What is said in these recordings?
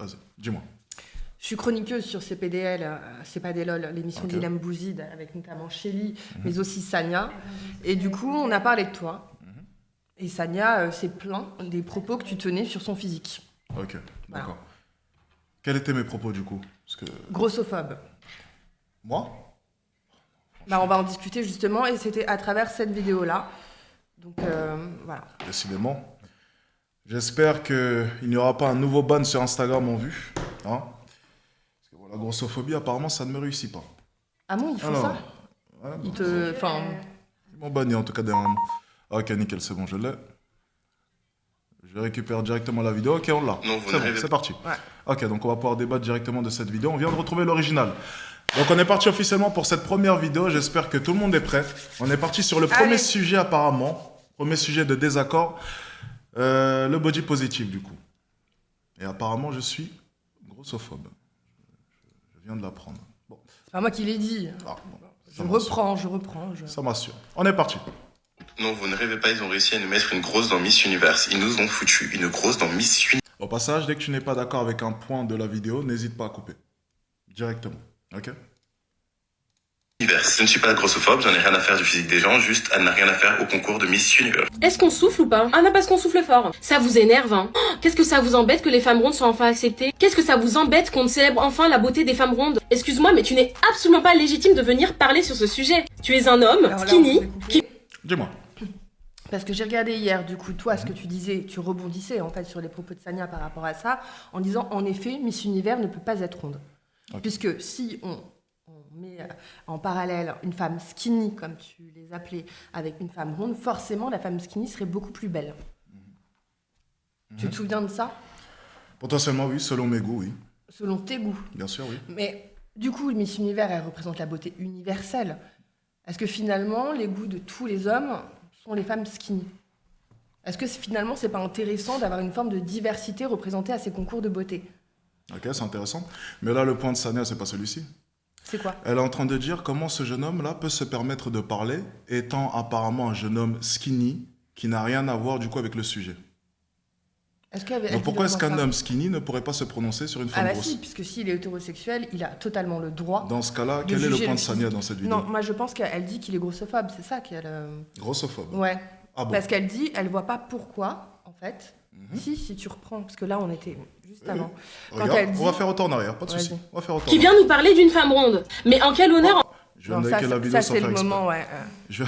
Vas-y, dis-moi. Je suis chroniqueuse sur CPDL, C'est pas des lol, l'émission Ok. d'Ilham Bouzid, avec notamment Shelly, mais aussi Sania. Et du coup, on a parlé de toi. Et Sania s'est plaint des propos que tu tenais sur son physique. Ok, Voilà. d'accord. Quels étaient mes propos du coup? Parce que Grossophobe. moi, Bah, on va en discuter justement, et c'était à travers cette vidéo-là. Donc voilà. décidément, j'espère qu'il n'y aura pas un nouveau ban sur Instagram en vue. Hein, parce que bon, la grossophobie, apparemment, ça ne me réussit pas. Ah bon, ils font Alors, ça ouais, Ils te... Enfin, ils m'ont banni en tout cas dernièrement. Ok, nickel, c'est bon, je l'ai. Je récupère directement la vidéo. Ok, on l'a. Non, vous C'est ne bon, rêvez c'est parti. Ouais. Ok, donc on va pouvoir débattre directement de cette vidéo. On vient de retrouver l'original. Donc on est parti officiellement pour cette première vidéo. J'espère que tout le monde est prêt. On est parti sur le premier Allez. sujet apparemment. Premier sujet de désaccord. Le body positive du coup. Et apparemment je suis grossophobe. Je viens de l'apprendre. Bon, c'est pas moi qui l'ai dit. ah, bon, Je ça m'assure. reprends. Ça m'assure. On est parti. Non, vous ne rêvez pas, ils ont réussi à nous mettre une grosse dans Miss Universe. Ils nous ont foutu une grosse dans Miss Au passage, dès que tu n'es pas d'accord avec un point de la vidéo, n'hésite pas à couper. Directement. Ok? Universe. Je ne suis pas grossophobe, j'en ai rien à faire du physique des gens, juste elle n'a rien à faire au concours de Miss Universe. Est-ce qu'on souffle ou pas? Ah non, parce qu'on souffle fort. Ça vous énerve, hein? Oh, qu'est-ce que ça vous embête que les femmes rondes soient enfin acceptées? Qu'est-ce que ça vous embête qu'on célèbre enfin la beauté des femmes rondes? Excuse-moi, mais tu n'es absolument pas légitime de venir parler sur ce sujet. Tu es un homme, Alors là, on skinny, peut couper. qui... Dis-moi. Parce que j'ai regardé hier, du coup, toi, ce que tu disais, tu rebondissais en fait sur les propos de Sania par rapport à ça, en disant, en effet, Miss Univers ne peut pas être ronde. Ok. Puisque si on met en parallèle une femme skinny, comme tu les appelais, avec une femme ronde, forcément, la femme skinny serait beaucoup plus belle. Tu te souviens de ça? Potentiellement oui, selon mes goûts, oui. Selon tes goûts. Bien sûr, oui. Mais du coup, Miss Univers, elle représente la beauté universelle. Est-ce que finalement, les goûts de tous les hommes sont les femmes skinny? Est-ce que finalement, c'est pas intéressant d'avoir une forme de diversité représentée à ces concours de beauté? Ok, c'est intéressant. Mais là, le point de Sania, c'est pas celui-ci. C'est quoi? Elle est en train de dire comment ce jeune homme-là peut se permettre de parler, étant apparemment un jeune homme skinny, qui n'a rien à voir du coup avec le sujet. Est-ce qu'elle Donc pourquoi est-ce qu'un homme skinny ne pourrait pas se prononcer sur une Ah femme bah grosse? si, puisque s'il est hétérosexuel, il a totalement le droit. Dans ce cas-là, de quel est le juger point le de Sania physique. dans cette vidéo? Non, moi je pense qu'elle dit qu'il est grossophobe, c'est ça qu'elle... Grossophobe. Ouais, Ah bon? parce qu'elle dit, elle voit pas pourquoi, en fait. Si tu reprends, parce que là on était juste Oui, avant. oui. Quand Regarde, elle dit... on va faire autant en arrière, pas de Vas-y. souci. On va faire autant qui en vient nous parler d'une femme ronde. Mais en quel honneur, Je viens Non, de ça, liker la vidéo ça sans c'est faire le exprès. moment, ouais. Je...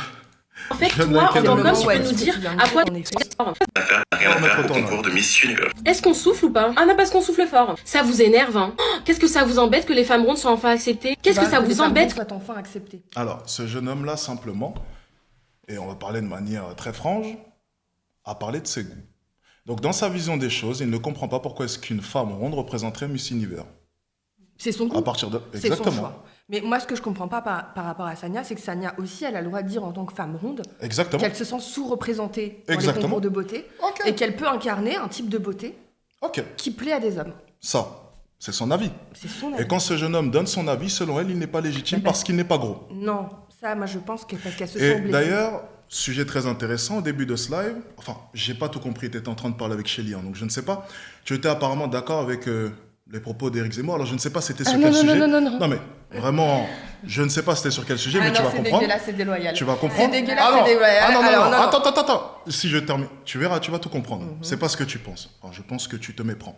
en fait, je viens de toi, liker en la tant vidéo qu'homme, sans tu faire peux nous exprès. dire à quoi En effet. Elle n'a rien On à va mettre faire au autant, là. concours de Miss Universe. Est-ce qu'on souffle ou pas? Ah non, parce qu'on souffle fort. Ça vous énerve, hein? Oh, qu'est-ce que ça vous embête que les femmes rondes soient enfin acceptées? Qu'est-ce que ça les vous femmes embête? rondes soient enfin acceptées. Alors, ce jeune homme-là, simplement, et on va parler de manière très franche, a parlé de ses goûts. Donc, dans sa vision des choses, il ne comprend pas pourquoi est-ce qu'une femme ronde représenterait Miss Univers. C'est son goût. À partir de... C'est son Exactement. choix. Mais moi, ce que je comprends pas par rapport à Sania, c'est que Sania aussi, elle a le droit de dire en tant que femme ronde Exactement. qu'elle se sent sous-représentée dans les Exactement. concours de beauté Ok. et qu'elle peut incarner un type de beauté Ok. qui plaît à des hommes. Ça, c'est son avis. C'est son Et avis. quand ce jeune homme donne son avis, selon elle, il n'est pas légitime Ben, parce qu'il n'est pas gros. Non, ça, moi, je pense que parce qu'elle se sent Et blessée. d'ailleurs, sujet très intéressant, au début de ce live, enfin, j'ai pas tout compris, tu étais en train de parler avec Shelly, hein, donc je ne sais pas. Tu étais apparemment d'accord avec les propos d'Éric Zemmour, alors je ne sais pas c'était sur Ah, quel non, sujet. non. mais vraiment, je ne sais pas c'était sur quel sujet, Ah mais non, tu vas c'est comprendre. dégueulasse, c'est déloyal. Tu vas comprendre. C'est dégueulasse, Ah non, c'est déloyal. ah non, non, Alors, non, non, non. attends. Si je termine, tu verras, tu vas tout comprendre. C'est pas ce que tu penses. Alors, je pense que tu te méprends.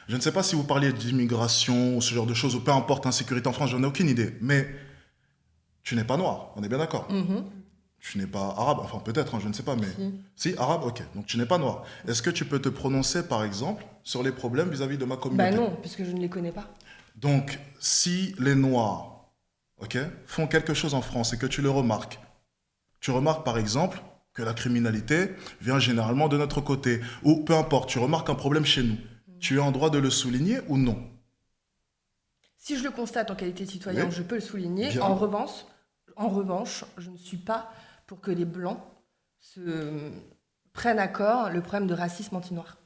Je ne sais pas si vous parliez d'immigration ou ce genre de choses, ou peu importe, insécurité en France, j'en ai aucune idée. Mais tu n'es pas noir, on est bien d'accord. Tu n'es pas arabe, enfin peut-être, hein, je ne sais pas, mais... Si, arabe, ok. Donc tu n'es pas noir. Est-ce que tu peux te prononcer, par exemple, sur les problèmes vis-à-vis de ma communauté? Bah non, puisque je ne les connais pas. Donc, si les Noirs, ok, font quelque chose en France et que tu le remarques, tu remarques par exemple que la criminalité vient généralement de notre côté, ou peu importe, tu remarques un problème chez nous, tu es en droit de le souligner ou non? Si je le constate en qualité de citoyen, Oui. je peux le souligner. Bien. En revanche, je ne suis pas pour que les Blancs se prennent à corps le problème de racisme anti-noir.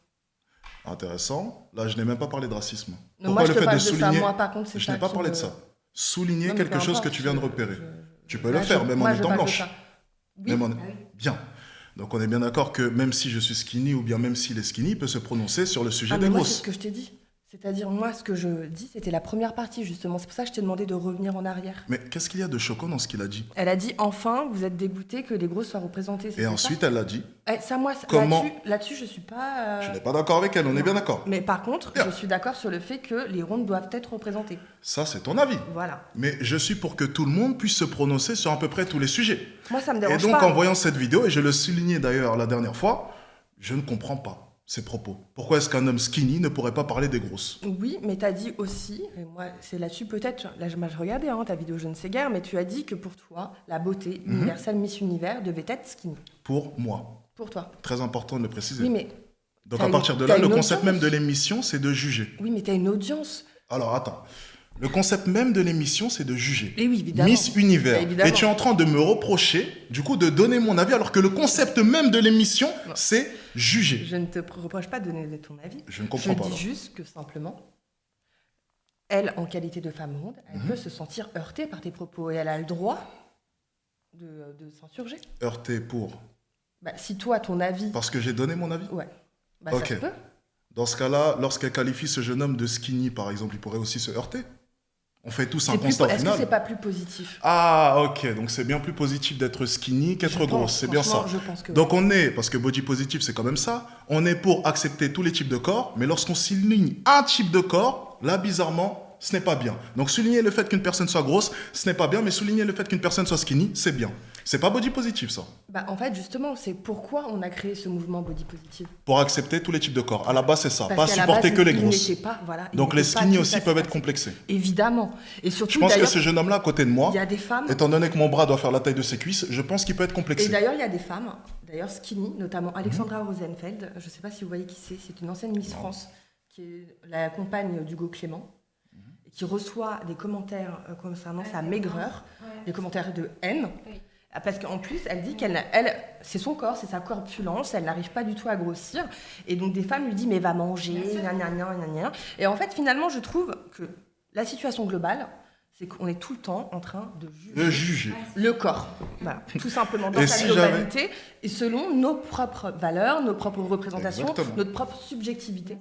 Intéressant. Là, je n'ai même pas parlé de racisme. Non, moi, je te fait parle de de ça. souligner... Moi, par contre, c'est Je ça n'ai pas qui parlé me- de ça. Souligner Non, mais quelque peu chose que importe, tu viens de repérer. Tu peux le Là, faire, même en moi, je étant parle de blanche. ça. Oui. Même en- Bien. Donc on est bien d'accord que même si je suis skinny ou bien même s'il est skinny, il peut se prononcer sur le sujet Ah, des mais moi, c'est grosses. ce que je t'ai dit. C'est-à-dire, moi, ce que je dis, c'était la première partie, justement. C'est pour ça que je t'ai demandé de revenir en arrière. Mais qu'est-ce qu'il y a de choquant dans ce qu'il a dit? Elle a dit, enfin, vous êtes dégoûté que les grosses soient représentées. Et c'était ensuite, ça elle a dit, Ça, moi, Comment là-dessus, je suis pas... je n'ai pas d'accord avec elle, on est bien d'accord. Mais par contre, Bien. je suis d'accord sur le fait que les rondes doivent être représentées. Ça, c'est ton avis. Voilà. Mais je suis pour que tout le monde puisse se prononcer sur à peu près tous les sujets. Moi, ça me Et dérange donc, pas. en voyant cette vidéo, et je le soulignais d'ailleurs la dernière fois, je ne comprends pas ces propos. Pourquoi est-ce qu'un homme skinny ne pourrait pas parler des grosses? Oui, mais tu as dit aussi, et moi, c'est là-dessus peut-être, là, je regardais ta vidéo Je ne sais guère, mais tu as dit que pour toi, la beauté universelle Miss Univers devait être skinny. Pour moi. Pour toi. Très important de le préciser. Oui, mais Donc t'as à une- partir de t'as là, le une concept audience. même de l'émission, c'est de juger. oui, mais tu as une audience. Alors attends. Le concept même de l'émission, c'est de juger. Et oui, évidemment. Miss Univers. Évidemment. Et tu es en train de me reprocher, du coup, de donner mon avis, alors que le concept même de l'émission, c'est juger. Je ne te reproche pas de donner ton avis. Je ne comprends Je pas. dis alors. juste que simplement, elle, en qualité de femme ronde, elle Mhm. peut se sentir heurtée par tes propos et elle a le droit de s'insurger. Heurté pour. Bah, si toi, ton avis... Parce que j'ai donné mon avis. Ouais. Bah, Ok. ça se peut. Dans ce cas-là, lorsqu'elle qualifie ce jeune homme de skinny, par exemple, il pourrait aussi se heurter. On fait tous un C'est plus- constat au Est-ce que final. c'est pas plus positif? Ah, ok. Donc c'est bien plus positif d'être skinny qu'être Je pense, grosse. C'est bien ça. franchement, je pense que Donc on est, parce que body positive c'est quand même ça, on est pour accepter tous les types de corps, mais lorsqu'on souligne un type de corps, là bizarrement, ce n'est pas bien. Donc souligner le fait qu'une personne soit grosse, ce n'est pas bien, mais souligner le fait qu'une personne soit skinny, c'est bien. C'est pas body positive ça. Bah, en fait, justement, c'est pourquoi on a créé ce mouvement body positive. Pour accepter tous les types de corps. À la base c'est ça, Parce pas qu'à la supporter base, que les ils grosses. n'étaient pas, voilà, ils Donc les n'étaient pas skinny tous aussi à peuvent cette être complexés. Évidemment. Et surtout, Je pense que d'ailleurs, ce jeune homme-là à côté de moi, il y a des femmes... étant donné que mon bras doit faire la taille de ses cuisses, je pense qu'il peut être Et complexé. d'ailleurs, il y a des femmes, d'ailleurs skinny, notamment Alexandra Rosenfeld, je ne sais pas si vous voyez qui c'est une ancienne Miss Non. France, qui est la compagne d'Hugo Clément, et qui reçoit des commentaires concernant sa maigreur, des commentaires de haine, Oui. parce qu'en plus, elle dit c'est son corps, c'est sa corpulence, elle n'arrive pas du tout à grossir, et donc des femmes lui disent mais va manger, gna gna gna gna gna. Et en fait, finalement, je trouve que la situation globale, c'est qu'on est tout le temps en train de De juger juger. le corps, voilà, tout simplement dans Et sa si globalité et selon nos propres valeurs, nos propres représentations, Exactement. notre propre subjectivité.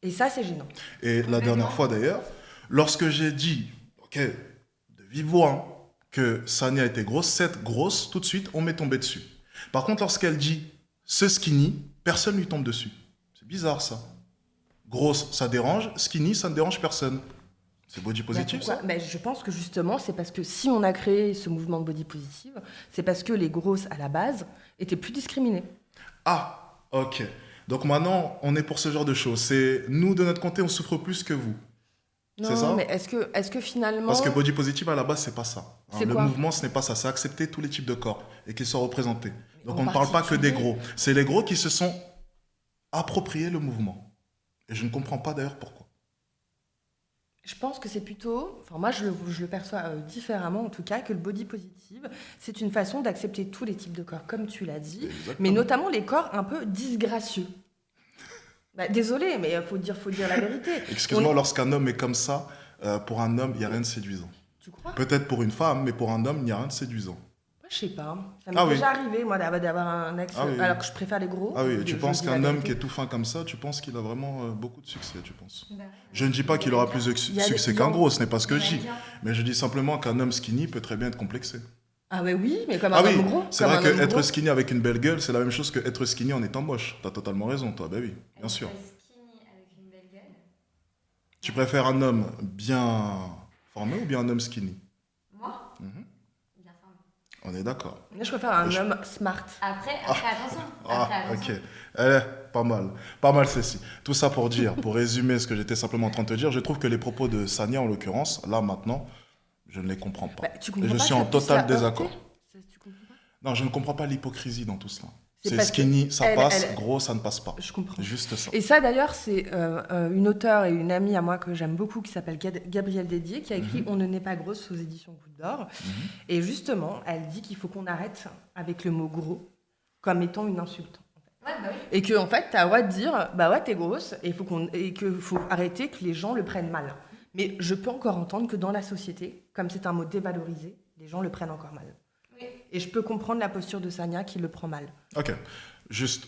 Et ça, c'est gênant. Et la dernière fois d'ailleurs, lorsque j'ai dit, ok, de vive voix, hein, que Sania était grosse, cette grosse, tout de suite, on m'est tombé dessus. Par contre, lorsqu'elle dit ce skinny, personne lui tombe dessus. C'est bizarre ça. Grosse, ça dérange, skinny, ça ne dérange personne. C'est body positif Pourquoi ça? Mais je pense que justement, c'est parce que si on a créé ce mouvement de body positive, c'est parce que les grosses, à la base, étaient plus discriminées. Ah, ok. Donc maintenant, on est pour ce genre de choses. C'est nous, de notre côté, on souffre plus que vous. Non, C'est ça mais est-ce que finalement... Parce que body positive, à la base, c'est pas ça. Hein, C'est le quoi mouvement, ce n'est pas ça. C'est accepter tous les types de corps et qu'ils soient représentés. Donc en on ne parle pas que des particulier- gros. C'est les gros qui se sont appropriés le mouvement. Et je ne comprends pas d'ailleurs pourquoi. Je pense que c'est plutôt, enfin moi je le perçois différemment en tout cas, que le body positive, c'est une façon d'accepter tous les types de corps, comme tu l'as dit, Exactement. mais notamment les corps un peu disgracieux. Bah, désolé, mais faut dire la vérité. Excuse-moi, On- lorsqu'un homme est comme ça, pour un homme, il n'y a rien de séduisant. Tu crois? Peut-être pour une femme, mais pour un homme, il n'y a rien de séduisant. Moi, je sais pas. Ça m'est Ah oui. déjà arrivé, moi, d'avoir un ex, Ah oui. alors que je préfère les gros. Ah oui, Je tu penses dis la qu'un homme vérité. qui est tout fin comme ça, tu penses qu'il a vraiment beaucoup de succès, tu penses? Bah, Je ne dis pas qu'il aura plus de Il y a des succès gens- qu'un gros, ce n'est pas ce que je j'aime dis. bien. Mais je dis simplement qu'un homme skinny peut très bien être complexé. Ah ouais, oui, mais comme un Ah oui, homme gros. c'est comme vrai un homme qu'être gros. skinny avec une belle gueule, c'est la même chose que être skinny en étant moche. T'as totalement raison, toi. Ben oui, bien sûr. Être skinny avec une belle gueule. Tu préfères un homme bien formé ou bien un homme skinny? Moi, Mhm. bien formé. On est d'accord. Moi, je préfère un Je- homme smart. Après, attention. Ah, Après, attention. ok. Pas mal. Pas mal ceci. Tout ça pour dire, pour résumer ce que j'étais simplement en train de te dire, je trouve que les propos de Sania, en l'occurrence, là maintenant, je ne les comprends pas. Bah, tu Et comprends je pas suis que en ça puisse total la heurter désaccord. Tu comprends pas? Non, je ne comprends pas l'hypocrisie dans tout cela. C'est C'est parce que skinny, ça elle- passe, elle- gros, ça ne passe pas. Je comprends. Juste ça. Et ça, d'ailleurs, c'est une auteure et une amie à moi que j'aime beaucoup qui s'appelle Gabrielle Dédier qui a écrit Mhm. On ne naît pas grosse aux éditions Goutte d'Or. Mhm. Et justement, elle dit qu'il faut qu'on arrête avec le mot gros comme étant une insulte. Ouais, bah oui. Et que, en fait, tu as le droit de dire Bah ouais, t'es grosse, et qu'il faut arrêter que les gens le prennent mal. Mais je peux encore entendre que dans la société, comme c'est un mot dévalorisé, les gens le prennent encore mal. Oui. Et je peux comprendre la posture de Sania qui le prend mal. Ok. Juste,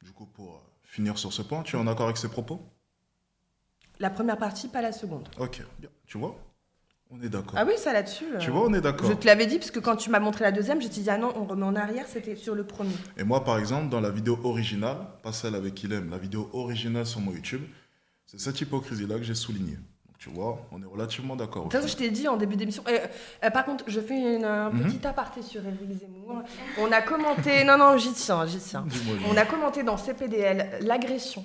du coup, pour finir sur ce point, tu es en accord avec ses propos? La première partie, pas la seconde. Ok, bien. Tu vois, on est d'accord. Ah oui, ça là-dessus. Tu vois, on est d'accord. Je te l'avais dit, parce que quand tu m'as montré la deuxième, j'ai dit, ah non, on remet en arrière, c'était sur le premier. Et moi, par exemple, dans la vidéo originale, pas celle avec Ilem, la vidéo originale sur mon YouTube, c'est cette hypocrisie-là que j'ai soulignée. Donc, tu vois, on est relativement d'accord. De toute façon, je t'ai dit en début d'émission. Par contre, je fais un petit aparté sur Éric Zemmour. On a commenté. Non, j'y tiens. Dis-moi, On a commenté dans CPDL l'agression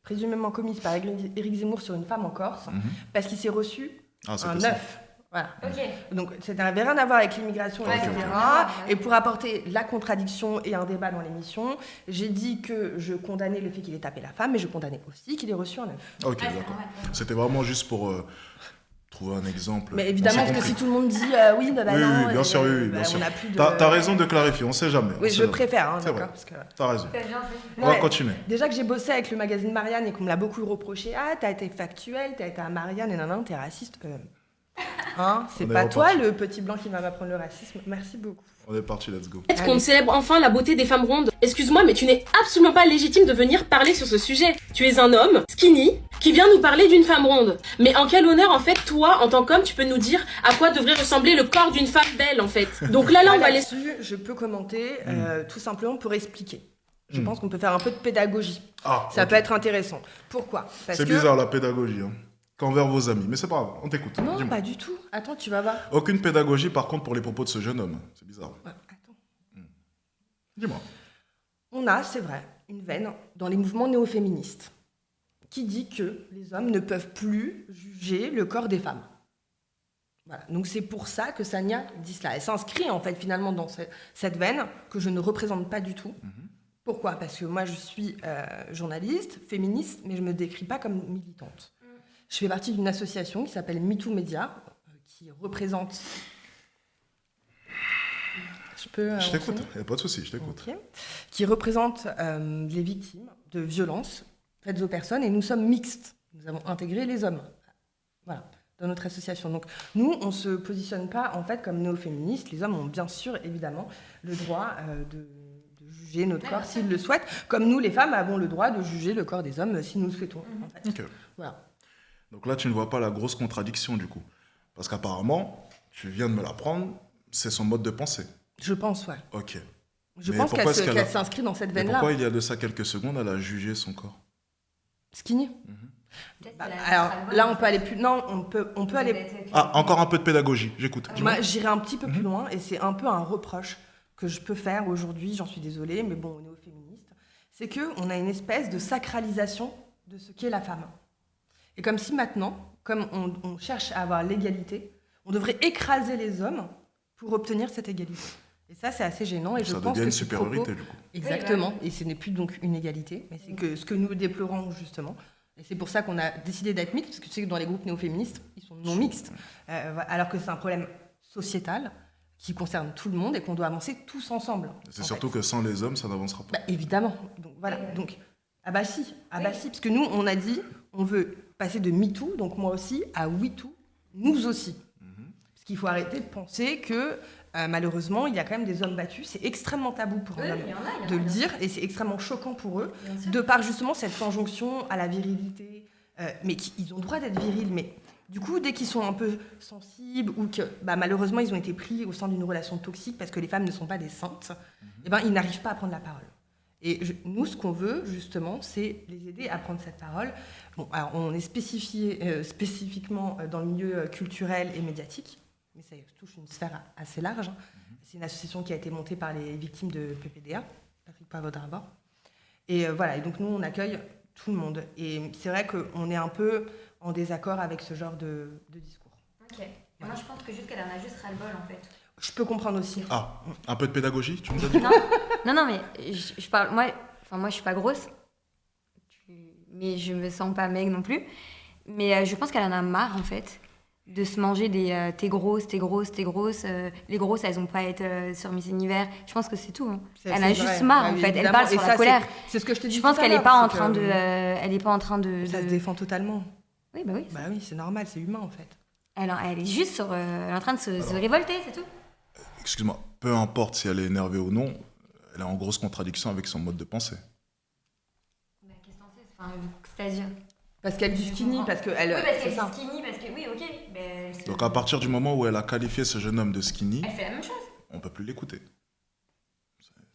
présumément commise par Éric Zemmour sur une femme en Corse, parce qu'il s'est reçu Ah, c'est un que ça. œuf. Voilà. Ok. Donc, ça n'avait rien à voir avec l'immigration, Ouais, etc. ok. Et pour apporter la contradiction et un débat dans l'émission, j'ai dit que je condamnais le fait qu'il ait tapé la femme, mais je condamnais aussi qu'il ait reçu un œuf. Ok, Ah, c'est d'accord. normal. C'était vraiment juste pour trouver un exemple. Mais On évidemment, s'est parce que compris. si tout le monde dit oui, bah Oui, non, oui, bien sûr, oui, bien on sûr. n'a plus de... T'as raison de clarifier, on sait jamais. on Oui, sait je jamais. préfère, C'est d'accord. vrai. Parce que... T'as raison. T'as bien fait. On va Ouais. continuer. Déjà que j'ai bossé avec le magazine Marianne et qu'on me l'a beaucoup reproché, ah, t'as été factuel, t'as été à Marianne et non, t'es raciste. Hein, c'est On est pas toi reparti. le petit blanc qui va m'apprendre le racisme. Merci beaucoup. On est parti, let's go. Est-ce qu'on célèbre enfin la beauté des femmes rondes? Excuse-moi, mais tu n'es absolument pas légitime de venir parler sur ce sujet. Tu es un homme, skinny, qui vient nous parler d'une femme ronde. Mais en quel honneur, en fait, toi, en tant qu'homme, tu peux nous dire à quoi devrait ressembler le corps d'une femme belle, en fait? Donc là, on va laisser... Là-dessus, je peux commenter tout simplement pour expliquer. Je Mm. pense qu'on peut faire un peu de pédagogie. Ah, Ça ok. peut être intéressant. Pourquoi? Parce C'est que... bizarre la pédagogie, hein. Qu'envers vos amis. Mais c'est pas grave, on t'écoute. Non, Dis-moi. pas du tout. Attends, tu vas voir. Aucune pédagogie, par contre, pour les propos de ce jeune homme. C'est bizarre. Ouais, attends. Dis-moi. On a, c'est vrai, une veine dans les mouvements néo-féministes qui dit que les hommes ne peuvent plus juger le corps des femmes. Voilà. Donc c'est pour ça que Sania dit cela. Elle s'inscrit en fait finalement dans cette veine que je ne représente pas du tout. Pourquoi? Parce que moi je suis journaliste, féministe, mais je ne me décris pas comme militante. Je fais partie d'une association qui s'appelle MeToo Media, qui représente... Je peux Je t'écoute, enchaîner il n'y a pas de souci, je t'écoute. Ok. Qui représente les victimes de violences faites aux personnes, et nous sommes mixtes. Nous avons intégré les hommes, voilà, dans notre association. Donc nous, on ne se positionne pas en fait comme néo-féministes. Les hommes ont bien sûr, évidemment, le droit de juger notre corps s'ils le souhaitent, comme nous, les femmes, avons le droit de juger le corps des hommes si nous le souhaitons. En fait. Ok. Voilà. Donc là, tu ne vois pas la grosse contradiction du coup. Parce qu'apparemment, tu viens de me l'apprendre, c'est son mode de pensée. Je pense, ouais. Ok. Je Mais pense pourquoi est-ce qu'elle a- s'inscrit dans cette Mais veine-là. pourquoi il y a de ça quelques secondes, elle a jugé son corps? Skinny. Peut-être Bah, qu'elle a- alors sera bonne. là, on peut aller plus... Non, on peut aller... Peut-être que- Ah, encore un peu de pédagogie, j'écoute. Dis-moi. Moi, j'irai un petit peu plus loin, et c'est un peu un reproche que je peux faire aujourd'hui, j'en suis désolée, mais bon, on est aux féministes, c'est qu'on a une espèce de sacralisation de ce qu'est la femme. Et comme si maintenant, comme on cherche à avoir l'égalité, on devrait écraser les hommes pour obtenir cette égalité. Et ça, c'est assez gênant, et je Ça pense devient que une ce supériorité propos- du coup. Exactement, et ce n'est plus donc une égalité, mais c'est que ce que nous déplorons justement. Et c'est pour ça qu'on a décidé d'être mixte, parce que tu sais que dans les groupes néo-féministes, ils sont non mixtes, alors que c'est un problème sociétal qui concerne tout le monde et qu'on doit avancer tous ensemble. C'est en surtout fait. que sans les hommes, ça n'avancera pas. Bah, évidemment. Donc voilà. Donc, ah bah si, parce que nous, on a dit, on veut passer de MeToo, donc moi aussi, à WeToo, nous aussi. Parce qu'il faut arrêter de penser que malheureusement, il y a quand même des hommes battus. C'est extrêmement tabou pour Oui, un homme il y en a, de le dire, et c'est extrêmement choquant pour eux, Bien sûr. de par justement cette injonction à la virilité, mais ils ont le droit d'être virils, mais du coup, dès qu'ils sont un peu sensibles ou que malheureusement ils ont été pris au sein d'une relation toxique parce que les femmes ne sont pas des saintes, eh ben, ils n'arrivent pas à prendre la parole. Et nous, ce qu'on veut justement, c'est les aider à prendre cette parole. Bon, alors on est spécifiquement dans le milieu culturel et médiatique, mais ça touche une sphère assez large. C'est une association qui a été montée par les victimes de PPDA, Patrick Poivre d'Arvor. Et voilà, et donc nous, on accueille tout le monde. Et c'est vrai qu'on est un peu en désaccord avec ce genre de discours. Ok. Moi, je pense que juste qu'elle en a juste ras-le-bol, en fait. Je peux comprendre aussi. Ah, un peu de pédagogie, tu nous as dit? Non, mais je parle... Moi, je suis pas grosse. Mais je me sens pas maigre non plus. Mais je pense qu'elle en a marre, en fait, de se manger des t'es grosse. Les grosses, elles ont pas à être sur Miss Univers. Je pense que c'est tout. Hein. C'est Elle a vrai. juste marre, Ah en oui, fait. Elle évidemment. parle Et sur ça, la colère. C'est ce que je te dis. Je pense tout à qu'elle est l'heure, pas en c'est train que de... Elle est pas en train de... Ça se défend totalement. Oui, bah oui. Bah oui, c'est normal, c'est humain en fait. Elle est juste sur... elle est en train de se révolter, c'est tout. Excuse-moi, peu importe si elle est énervée ou non, elle est en grosse contradiction avec son mode de pensée. Bah, qu'est-ce que t'en sais? Enfin, c'est-à-dire... Parce qu'elle dit skinny, parce que elle. Oui, parce c'est qu'elle ça. dit skinny, parce que oui, ok. Mais elle, Donc à partir du moment où elle a qualifié ce jeune homme de skinny, elle fait la même chose. on peut plus l'écouter.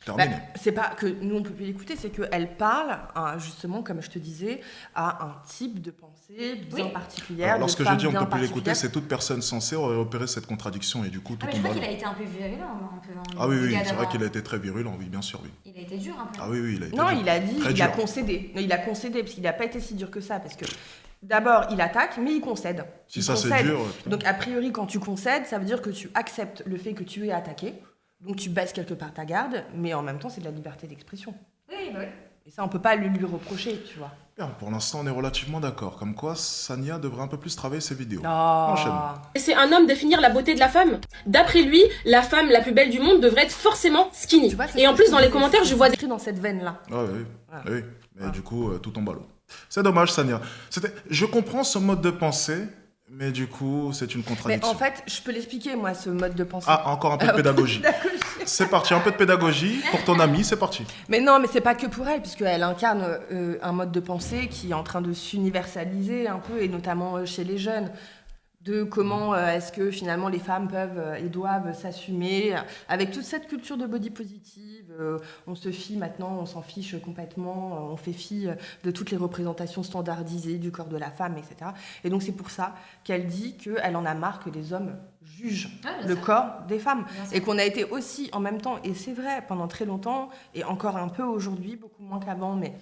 C'est Bah, terminé. c'est pas que nous on peut plus l'écouter, c'est qu'elle parle, justement, comme je te disais, à un type de pensée bien Oui. particulière. Alors, de lorsque je femme dis on bien peut plus l'écouter, particulière. c'est toute personne censée aurait opéré cette contradiction et du coup tout Ah, mais je tombe crois à qu'il a l'eau. été un peu virulent, un peu. Hein, Ah oui, le oui, gars c'est vrai d'avoir- qu'il a été très virulent, oui, bien sûr, oui. Il a été dur un peu. Ah oui, oui, il a été Non, dur. il a dit, Très il a dur. concédé. Non, il a concédé parce qu'il n'a pas été si dur que ça, parce que d'abord il attaque, mais il concède. Si Il ça c'est concède. dur, putain. Donc a priori, quand tu concèdes, ça veut dire que tu acceptes le fait que tu es attaqué. Donc tu baisses quelque part ta garde, mais en même temps c'est de la liberté d'expression. Oui, bah oui. Et ça, on peut pas le lui reprocher, tu vois. Bien, pour l'instant, on est relativement d'accord. Comme quoi, Sania devrait un peu plus travailler ses vidéos. Oh. Enchaîne. C'est un homme définir la beauté de la femme. D'après lui, la femme la plus belle du monde devrait être forcément skinny. Tu vois, c'est Et ce en que plus, je dans te les disais, commentaires, je vois des... écrit dans cette veine-là. Ah oui, Voilà. oui. Mais Voilà. du coup, tout tombe à l'eau. C'est dommage, Sania. Je comprends ce mode de pensée, mais du coup, c'est une Mais contradiction. en fait, je peux l'expliquer, moi, ce mode de pensée. Ah, encore un peu de pédagogie. Pédagogie. C'est parti, un peu de pédagogie pour ton ami, c'est parti. Mais non, mais c'est pas que pour elle, puisqu'elle incarne un mode de pensée qui est en train de s'universaliser un peu, et notamment chez les jeunes, de comment est-ce que finalement les femmes peuvent et doivent s'assumer, avec toute cette culture de body positive, on se fie maintenant, on s'en fiche complètement, on fait fi de toutes les représentations standardisées du corps de la femme, etc. Et donc c'est pour ça qu'elle dit qu'elle en a marre que les hommes jugent Ouais, bien le sûr. corps des femmes. Bien sûr. Et qu'on a été aussi en même temps, et c'est vrai, pendant très longtemps, et encore un peu aujourd'hui, beaucoup moins qu'avant, mais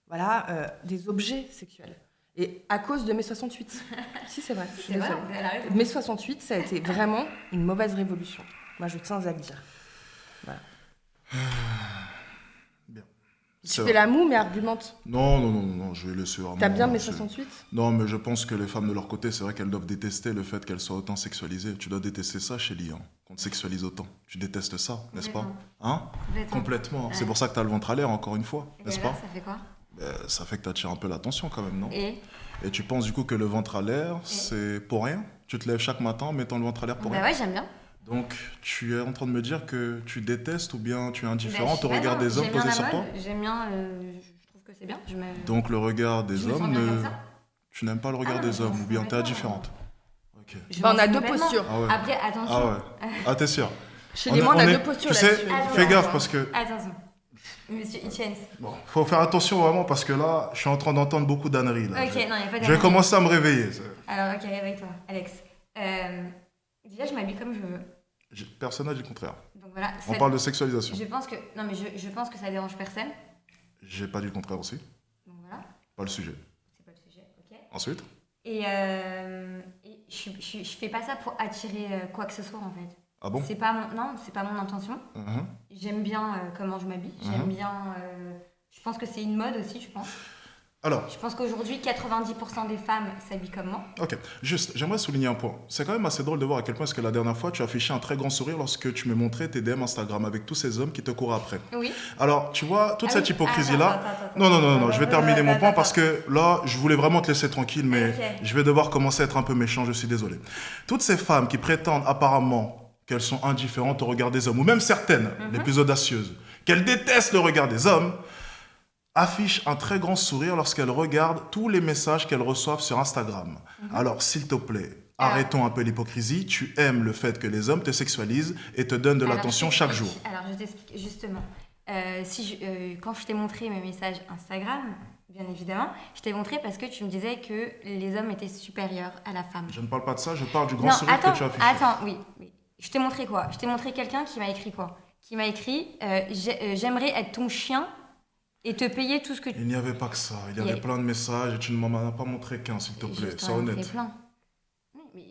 voilà, des objets sexuels. Et à cause de mai 68. Si, c'est vrai, je suis C'est vrai, désolée. elle a raison. Mai 68, ça a été vraiment une mauvaise révolution. Moi, je tiens à le dire. Bien. Tu C'est fais vrai. la moue, mais argumente. Non, je vais laisser vraiment. T'as bien mai c'est- 68 Non, mais je pense que les femmes de leur côté, c'est vrai qu'elles doivent détester le fait qu'elles soient autant sexualisées. Tu dois détester ça, Shelly, hein, qu'on te sexualise autant. Tu détestes ça, n'est-ce pas? Hein? Complètement. C'est Ouais. pour ça que t'as le ventre à l'air, encore une fois, Et n'est-ce là, pas? ça fait quoi? Ça fait que t'attires un peu l'attention quand même, non? Et Et tu penses du coup que le ventre à l'air, c'est pour rien? Tu te lèves chaque matin en mettant le ventre à l'air pour bah rien? ouais, j'aime bien. Donc, tu es en train de me dire que tu détestes ou bien tu es Bah, indifférente je- au bah regard non, des hommes j'aime bien posés la sur mode, toi? J'aime bien, je trouve que c'est bien. Donc, le regard des Je me sens hommes, bien comme ça. tu n'aimes pas le regard Ah, des je m'en hommes ou fous bien t'es complètement. indifférente? Ok. Je Bah, on m'en a fous deux complètement. postures. Ah ouais. Après, attention. Ah ouais. Ah, t'es sûr? Chez les mois, on a deux postures Tu sais, là-dessus. fais gaffe parce que Attention. Monsieur Hitchens. bon, faut faire attention vraiment parce que là, je suis en train d'entendre beaucoup d'âneries là. Ok, non, il n'y a pas de. Je vais commencer à me réveiller. Alors, ok, réveille-toi, Alex. Déjà, je m'habille comme je veux. Personne n'a dit le contraire. Donc voilà. On parle de sexualisation. Je pense que. Non, mais je pense que ça dérange personne. J'ai pas dit le contraire aussi. Donc voilà. Pas le sujet. C'est pas le sujet, ok. Ensuite, Et je fais pas ça pour attirer quoi que ce soit en fait. ah bon? C'est pas mon, non, c'est pas mon intention. Mhm. J'aime bien comment je m'habille. J'aime Mhm. bien. Je pense que c'est une mode aussi, je pense. Alors, Je pense qu'aujourd'hui, 90% des femmes s'habillent comme moi. ok, juste, j'aimerais souligner un point. C'est quand même assez drôle de voir à quel point est-ce que la dernière fois, tu as affiché un très grand sourire lorsque tu me montrais tes DM Instagram avec tous ces hommes qui te courent après. Oui. Alors, tu vois, toute Ah cette oui. hypocrisie-là... Attends. Non, je vais terminer mon point Attends. parce que là, je voulais vraiment te laisser tranquille, mais Ok. je vais devoir commencer à être un peu méchant, je suis désolé. Toutes ces femmes qui prétendent apparemment qu'elles sont indifférentes au regard des hommes, ou même certaines, les plus audacieuses, qu'elles détestent le regard des hommes, affichent un très grand sourire lorsqu'elles regardent tous les messages qu'elles reçoivent sur Instagram. Alors, s'il te plaît, arrêtons un peu l'hypocrisie. Tu aimes le fait que les hommes te sexualisent et te donnent de Alors, l'attention je chaque t'explique. jour. Alors, je t'explique justement. Quand je t'ai montré mes messages Instagram, bien évidemment, je t'ai montré parce que tu me disais que les hommes étaient supérieurs à la femme. Je ne parle pas de ça, je parle du grand Non, sourire attends, que tu as affiché. attends, oui. Je t'ai montré quoi? Je t'ai montré quelqu'un qui m'a écrit quoi? Qui m'a écrit j'aimerais être ton chien et te payer tout ce que tu... Il n'y avait pas que ça. Il y Il y avait a- plein de messages et tu ne m'en as pas montré qu'un, s'il te plaît. Sois honnête. plein. Oui, mais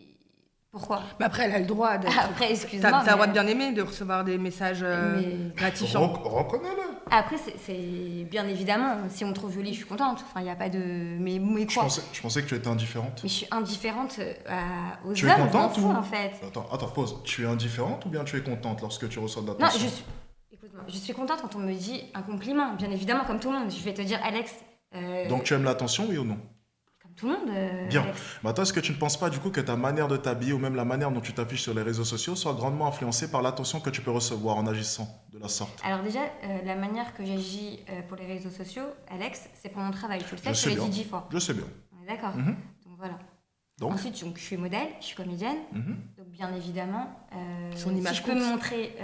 pourquoi? Mais après, elle a le droit d'être. Après, excuse-moi. T'as le droit mais- de bien aimer, de recevoir des messages Mais- gratifiants. Reconnais-le. Après, c'est bien évidemment, si on me trouve jolie, je suis contente. Enfin, il n'y a pas de... Mais Je quoi? pensais que tu étais indifférente. Mais je suis indifférente aux Tu es hommes, je m'en contente fous ou... en fait. Attends, pause. Tu es indifférente ou bien tu es contente lorsque tu reçois de Non, l'attention? Écoute-moi, je suis contente quand on me dit un compliment, bien évidemment, comme tout le monde. Je vais te dire, Alex, Donc tu aimes l'attention, oui ou non? comme tout le monde. Bien. Alex. Bah toi, est-ce que tu ne penses pas du coup que ta manière de t'habiller ou même la manière dont tu t'affiches sur les réseaux sociaux soit grandement influencée par l'attention que tu peux recevoir en agissant de la sorte? Alors déjà, la manière que j'agis pour les réseaux sociaux, Alex, c'est pour mon travail. Tu le sais, Je je te sais l'ai bien. dit 10 fois. Je sais bien. On est On est d'accord. Mhm. Donc voilà. Donc, Ensuite, je suis modèle, je suis comédienne. mhm. Donc bien évidemment, Son si image je peux compte. me montrer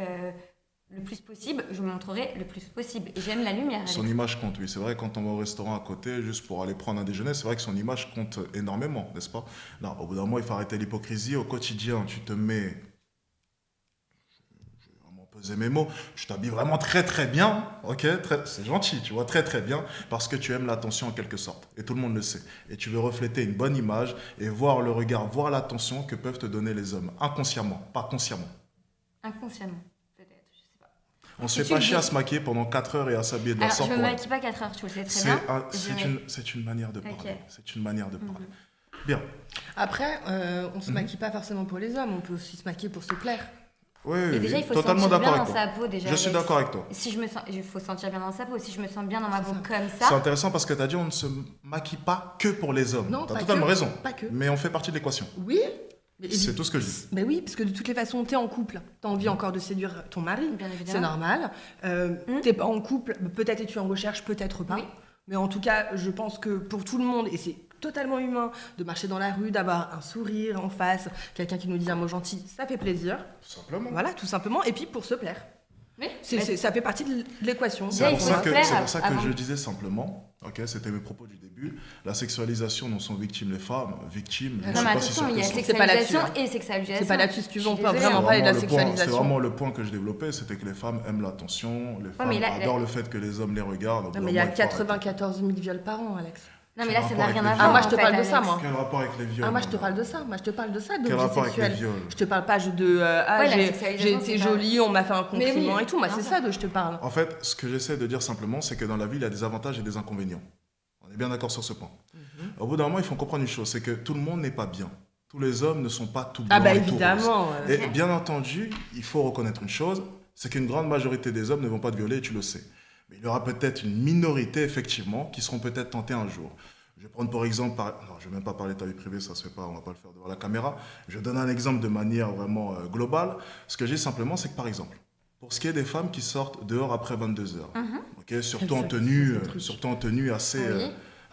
le plus possible, je me montrerai le plus possible. Et j'aime la lumière. Son Alex. image compte, oui. C'est vrai, quand on va au restaurant à côté, juste pour aller prendre un déjeuner, c'est vrai que son image compte énormément, n'est-ce pas? Non, au bout d'un moment, il faut arrêter l'hypocrisie. Au quotidien, tu te mets. Je vais vraiment peser mes mots. Tu t'habilles vraiment très très bien, ok? C'est gentil, tu vois, très très bien, parce que tu aimes l'attention en quelque sorte. Et tout le monde le sait. Et tu veux refléter une bonne image et voir le regard, voir l'attention que peuvent te donner les hommes, inconsciemment, pas consciemment. Inconsciemment, peut-être, je sais pas. On se Si fait tu pas le chier à dis- se maquiller pendant 4 heures et à s'habiller de la Alors, sorte. je me pour- maquille pas 4 heures, tu le sais très C'est bien. c'est une manière de parler. Ok. C'est une manière de parler. Mhm. Bien. Après, on se Mhm. maquille pas forcément pour les hommes, on peut aussi se maquiller pour se plaire. Oui, Et oui, déjà, oui. il faut Totalement se sentir d'accord bien avec dans toi. sa peau déjà. Je suis Alex. d'accord avec toi. Si je me sens, il faut se sentir bien dans sa peau. Si je me sens bien dans ma peau C'est comme C'est ça, intéressant parce que tu as dit on ne se maquille pas que pour les hommes. Non, Tu as pas totalement que. raison. Pas que. Mais on fait partie de l'équation. Oui. Mais, C'est tout ce que je dis. Mais oui, parce que de toutes les façons, t'es en couple. T'as envie encore de séduire ton mari. bien C'est évidemment. normal. T'es pas en couple, peut-être es-tu en recherche, peut-être pas. Oui. Mais en tout cas, je pense que pour tout le monde, et c'est totalement humain, de marcher dans la rue, d'avoir un sourire en face, quelqu'un qui nous dit un mot gentil, ça fait plaisir. Tout simplement. Voilà, tout simplement. Et puis pour se plaire. Oui. Ça fait partie de l'équation. Déjà, C'est il pour faut ça se que, plaire c'est pour ça que avant. je disais simplement, ok, c'était mes propos du début, la sexualisation dont sont victimes les femmes, victimes, je Non, ne Non, sais mais pas si attention, il y a c'est C'est pas là-dessus, sexualisation et sexualisation. C'est pas là-dessus, si tu veux, on Je suis peut désolée, vraiment hein. parler de la C'est sexualisation. vraiment le point que je développais, c'était que les femmes aiment l'attention, les femmes mais là, adorent le fait que les hommes les regardent. Non, mais il y a 94 000 viols par an, Alex. Non, mais là, ça Quel n'a rapport rien à avec voir. Ah, moi, je en te fait, parle de ça, Alex. moi. Quel rapport avec les viols Ah, moi, je te madame parle de ça. Moi, je te parle de ça, Quel d'objets rapport avec les sexuels. viols Je te parle pas de Ouais, la j'ai sexualisation, été c'est pas- jolie, on m'a fait un Mais compliment oui, et tout. Moi, bien c'est sûr. ça dont je te parle. En fait, ce que j'essaie de dire simplement, c'est que dans la vie, il y a des avantages et des inconvénients. On est bien d'accord sur ce point. Au bout d'un moment, il faut comprendre une chose, c'est que tout le monde n'est pas bien. Tous les hommes ne sont pas tout blancs Ah bah et tout roses. évidemment. Et bien entendu, il faut reconnaître une chose, c'est qu'une grande majorité des hommes ne vont pas te violer, et tu le sais. Mais il y aura peut-être une minorité, effectivement, qui seront peut-être tentés un jour. Je vais prendre pour exemple, non, je ne vais même pas parler de ta vie privée, ça se fait pas, on va pas le faire devant la caméra. Je donne un exemple de manière vraiment globale. Ce que je dis simplement, c'est que par exemple, pour ce qui est des femmes qui sortent dehors après 22 heures, ok, surtout en Ça, tenue, c'est un truc. assez,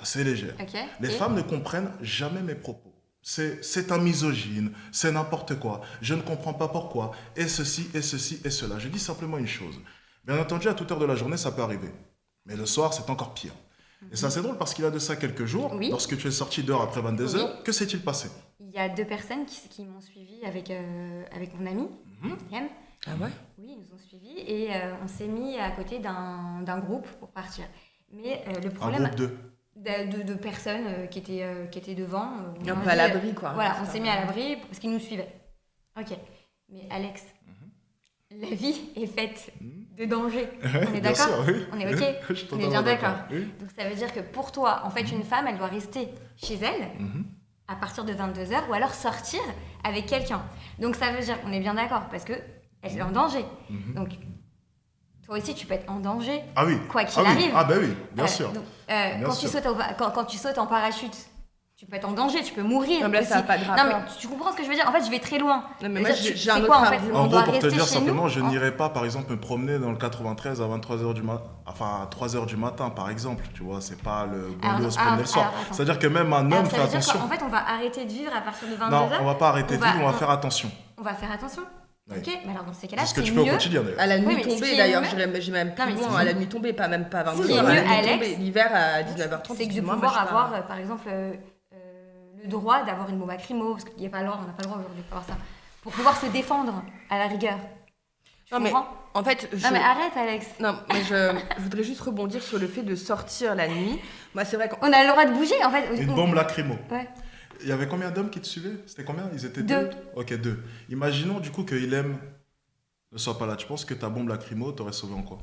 assez légère. Ok. Les Et femmes ne comprennent jamais mes propos. C'est un misogyne, c'est n'importe quoi, je ne comprends pas pourquoi, et ceci, et ceci, et cela. Je dis simplement une chose. Bien entendu, à toute heure de la journée, ça peut arriver. Mais le soir, c'est encore pire. Et ça, c'est drôle parce qu'il y a de ça quelques jours, Oui. lorsque tu es sorti dehors après 22 Oui. heures, que s'est-il passé? il y a 2 personnes qui m'ont suivi avec mon ami, William. Ah ouais. Oui, ils nous ont suivis et on s'est mis à côté d'un groupe pour partir. Mais le Un problème groupe de... de personnes qui étaient devant. on Un a peu à dit, l'abri, quoi. Voilà, on s'est mis à l'abri parce qu'ils nous suivaient. Ok. Mais Alex, la vie est faite de danger. On est Bien d'accord? sûr, oui. On est ok? Je suis On est totalement bien d'accord. Oui. Donc ça veut dire que pour toi, en fait, une femme, elle doit rester chez elle Mhm. à partir de 22h ou alors sortir avec quelqu'un. Donc ça veut dire, on est bien d'accord, parce que elle est en danger. Mhm. Donc toi aussi, tu peux être en danger, Ah oui. quoi qu'il Ah oui. arrive. Ah ben oui, bien sûr. Donc, Bien quand, sûr. quand tu sautes en parachute, tu peux être en danger, tu peux mourir. Non, mais là, ça aussi. n'a pas de Non, rapport. mais tu comprends ce que je veux dire? En fait, je vais très loin. Non, mais Je moi, veux dire, j'ai un c'est autre quoi, en fait, argument. on En doit gros, pour te rester dire chez simplement, nous, je hein. n'irai pas, par exemple, me promener dans le 93 à 23h du matin, enfin à 3h du matin, par exemple. Tu vois, c'est pas le bon Alors, lieu où se promener le soir. alors, attends. C'est-à-dire que même un Alors, homme ça fait veut dire attention. qu'en fait, on va arrêter de vivre à partir de 22h. Non, on va pas arrêter de vivre, on va on- faire attention. On va faire attention. Oui. Ok, mais alors dans ces cas-là, C'est ce que c'est tu fais au mieux. quotidien d'ailleurs. À la Oui, nuit mais ce qui tombée, est d'ailleurs, mieux- j'ai même plus Non, mais loin, c'est à la nuit tombée, pas même pas à 22 Ce qui est heures, à la mieux, nuit Alex, tombée, l'hiver à 19h30. C'est que de excuse-moi, pouvoir moi, je suis avoir, pas- par exemple, le droit d'avoir une bombe à lacrymo, parce qu'il n'y a pas le droit, on n'a pas le droit aujourd'hui d'avoir ça, pour pouvoir se défendre à la rigueur. Tu Non, mais comprends? en fait, Non, mais arrête, Alex. Non, mais je voudrais juste rebondir sur le fait de sortir la nuit. Moi, c'est vrai qu'on... On a le droit de bouger, en fait. Une bombe lacrymo. Ouais. Il y avait combien d'hommes qui te suivaient? C'était combien? Ils étaient 2. deux. Ok, 2. Imaginons du coup que Ilem ne soit pas là. Tu penses que ta bombe lacrymo t'aurait sauvé en quoi?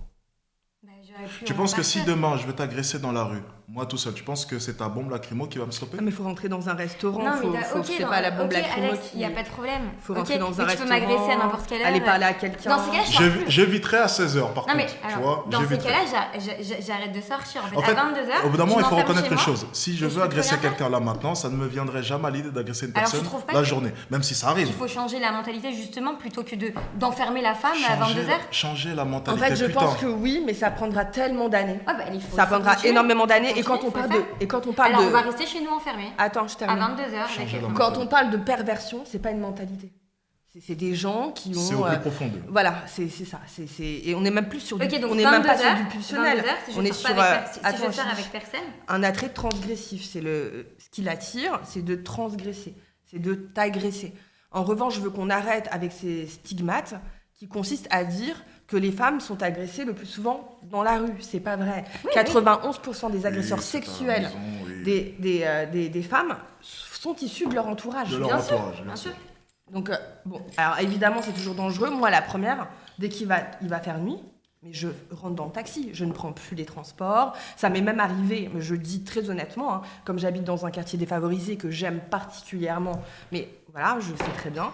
Bah, j'aurais pu Tu en penses que si partir. demain je veux t'agresser dans la rue, moi tout seul, tu penses que c'est ta bombe lacrymo qui va me stopper? Ah, mais il faut rentrer dans un restaurant, Non, faut, mais faut, ok, c'est non, pas la bombe ok, lacrymo Alex, il qui... n'y a pas de problème. Faut Ok, rentrer dans un mais tu peux restaurant, m'agresser à n'importe quelle heure. aller parler à quelqu'un. Dans ces cas-là, je sors plus. J'éviterai à 16h par Non, mais contre. Tu alors, vois, dans ces j'éviterai. cas-là, j'arrête de sortir. En fait, En fait, à 22h, au bout d'un moment, il faut reconnaître une chose. Si je et je veux peux plus agresser rien faire. quelqu'un là maintenant, ça ne me viendrait jamais à l'idée d'agresser une Alors, tu personne trouves pas la que- journée, même si ça arrive. Il faut changer la mentalité, justement, plutôt que d'enfermer la femme à 22h. Changer la En mentalité. fait, je putain. pense que oui, mais ça prendra tellement d'années. Ouais, bah, il faut Ça prendra continuer. énormément d'années et quand on parle de... Et quand on parle Alors, de... on va rester chez nous enfermés. Attends, je À termine. 22h. Changer la Quand on parle de perversion, c'est pas une mentalité. C'est des gens qui ont... C'est au plus profond d'eux. Voilà, c'est ça. Et on n'est même plus sur du... Ok, donc on n'est même pas sur 22h, du pulsionnel. 22h, si je on est sors sur... pas avec, si attends, je sors je- avec personne. un attrait transgressif. Ce qui l'attire, c'est de transgresser, c'est de t'agresser. En revanche, je veux qu'on arrête avec ces stigmates qui consistent à dire que les femmes sont agressées le plus souvent dans la rue. C'est pas vrai. 91% des agresseurs Oui, t'as sexuels raison, oui. des femmes sont issus de leur entourage. De leur bien sûr. entourage, bien sûr. Donc, bon, alors évidemment, c'est toujours dangereux. Moi, la première, dès qu'il va faire nuit, mais je rentre dans le taxi, je ne prends plus les transports. Ça m'est même arrivé, mais je le dis très honnêtement, hein, comme j'habite dans un quartier défavorisé que j'aime particulièrement, mais voilà, je le sais très bien.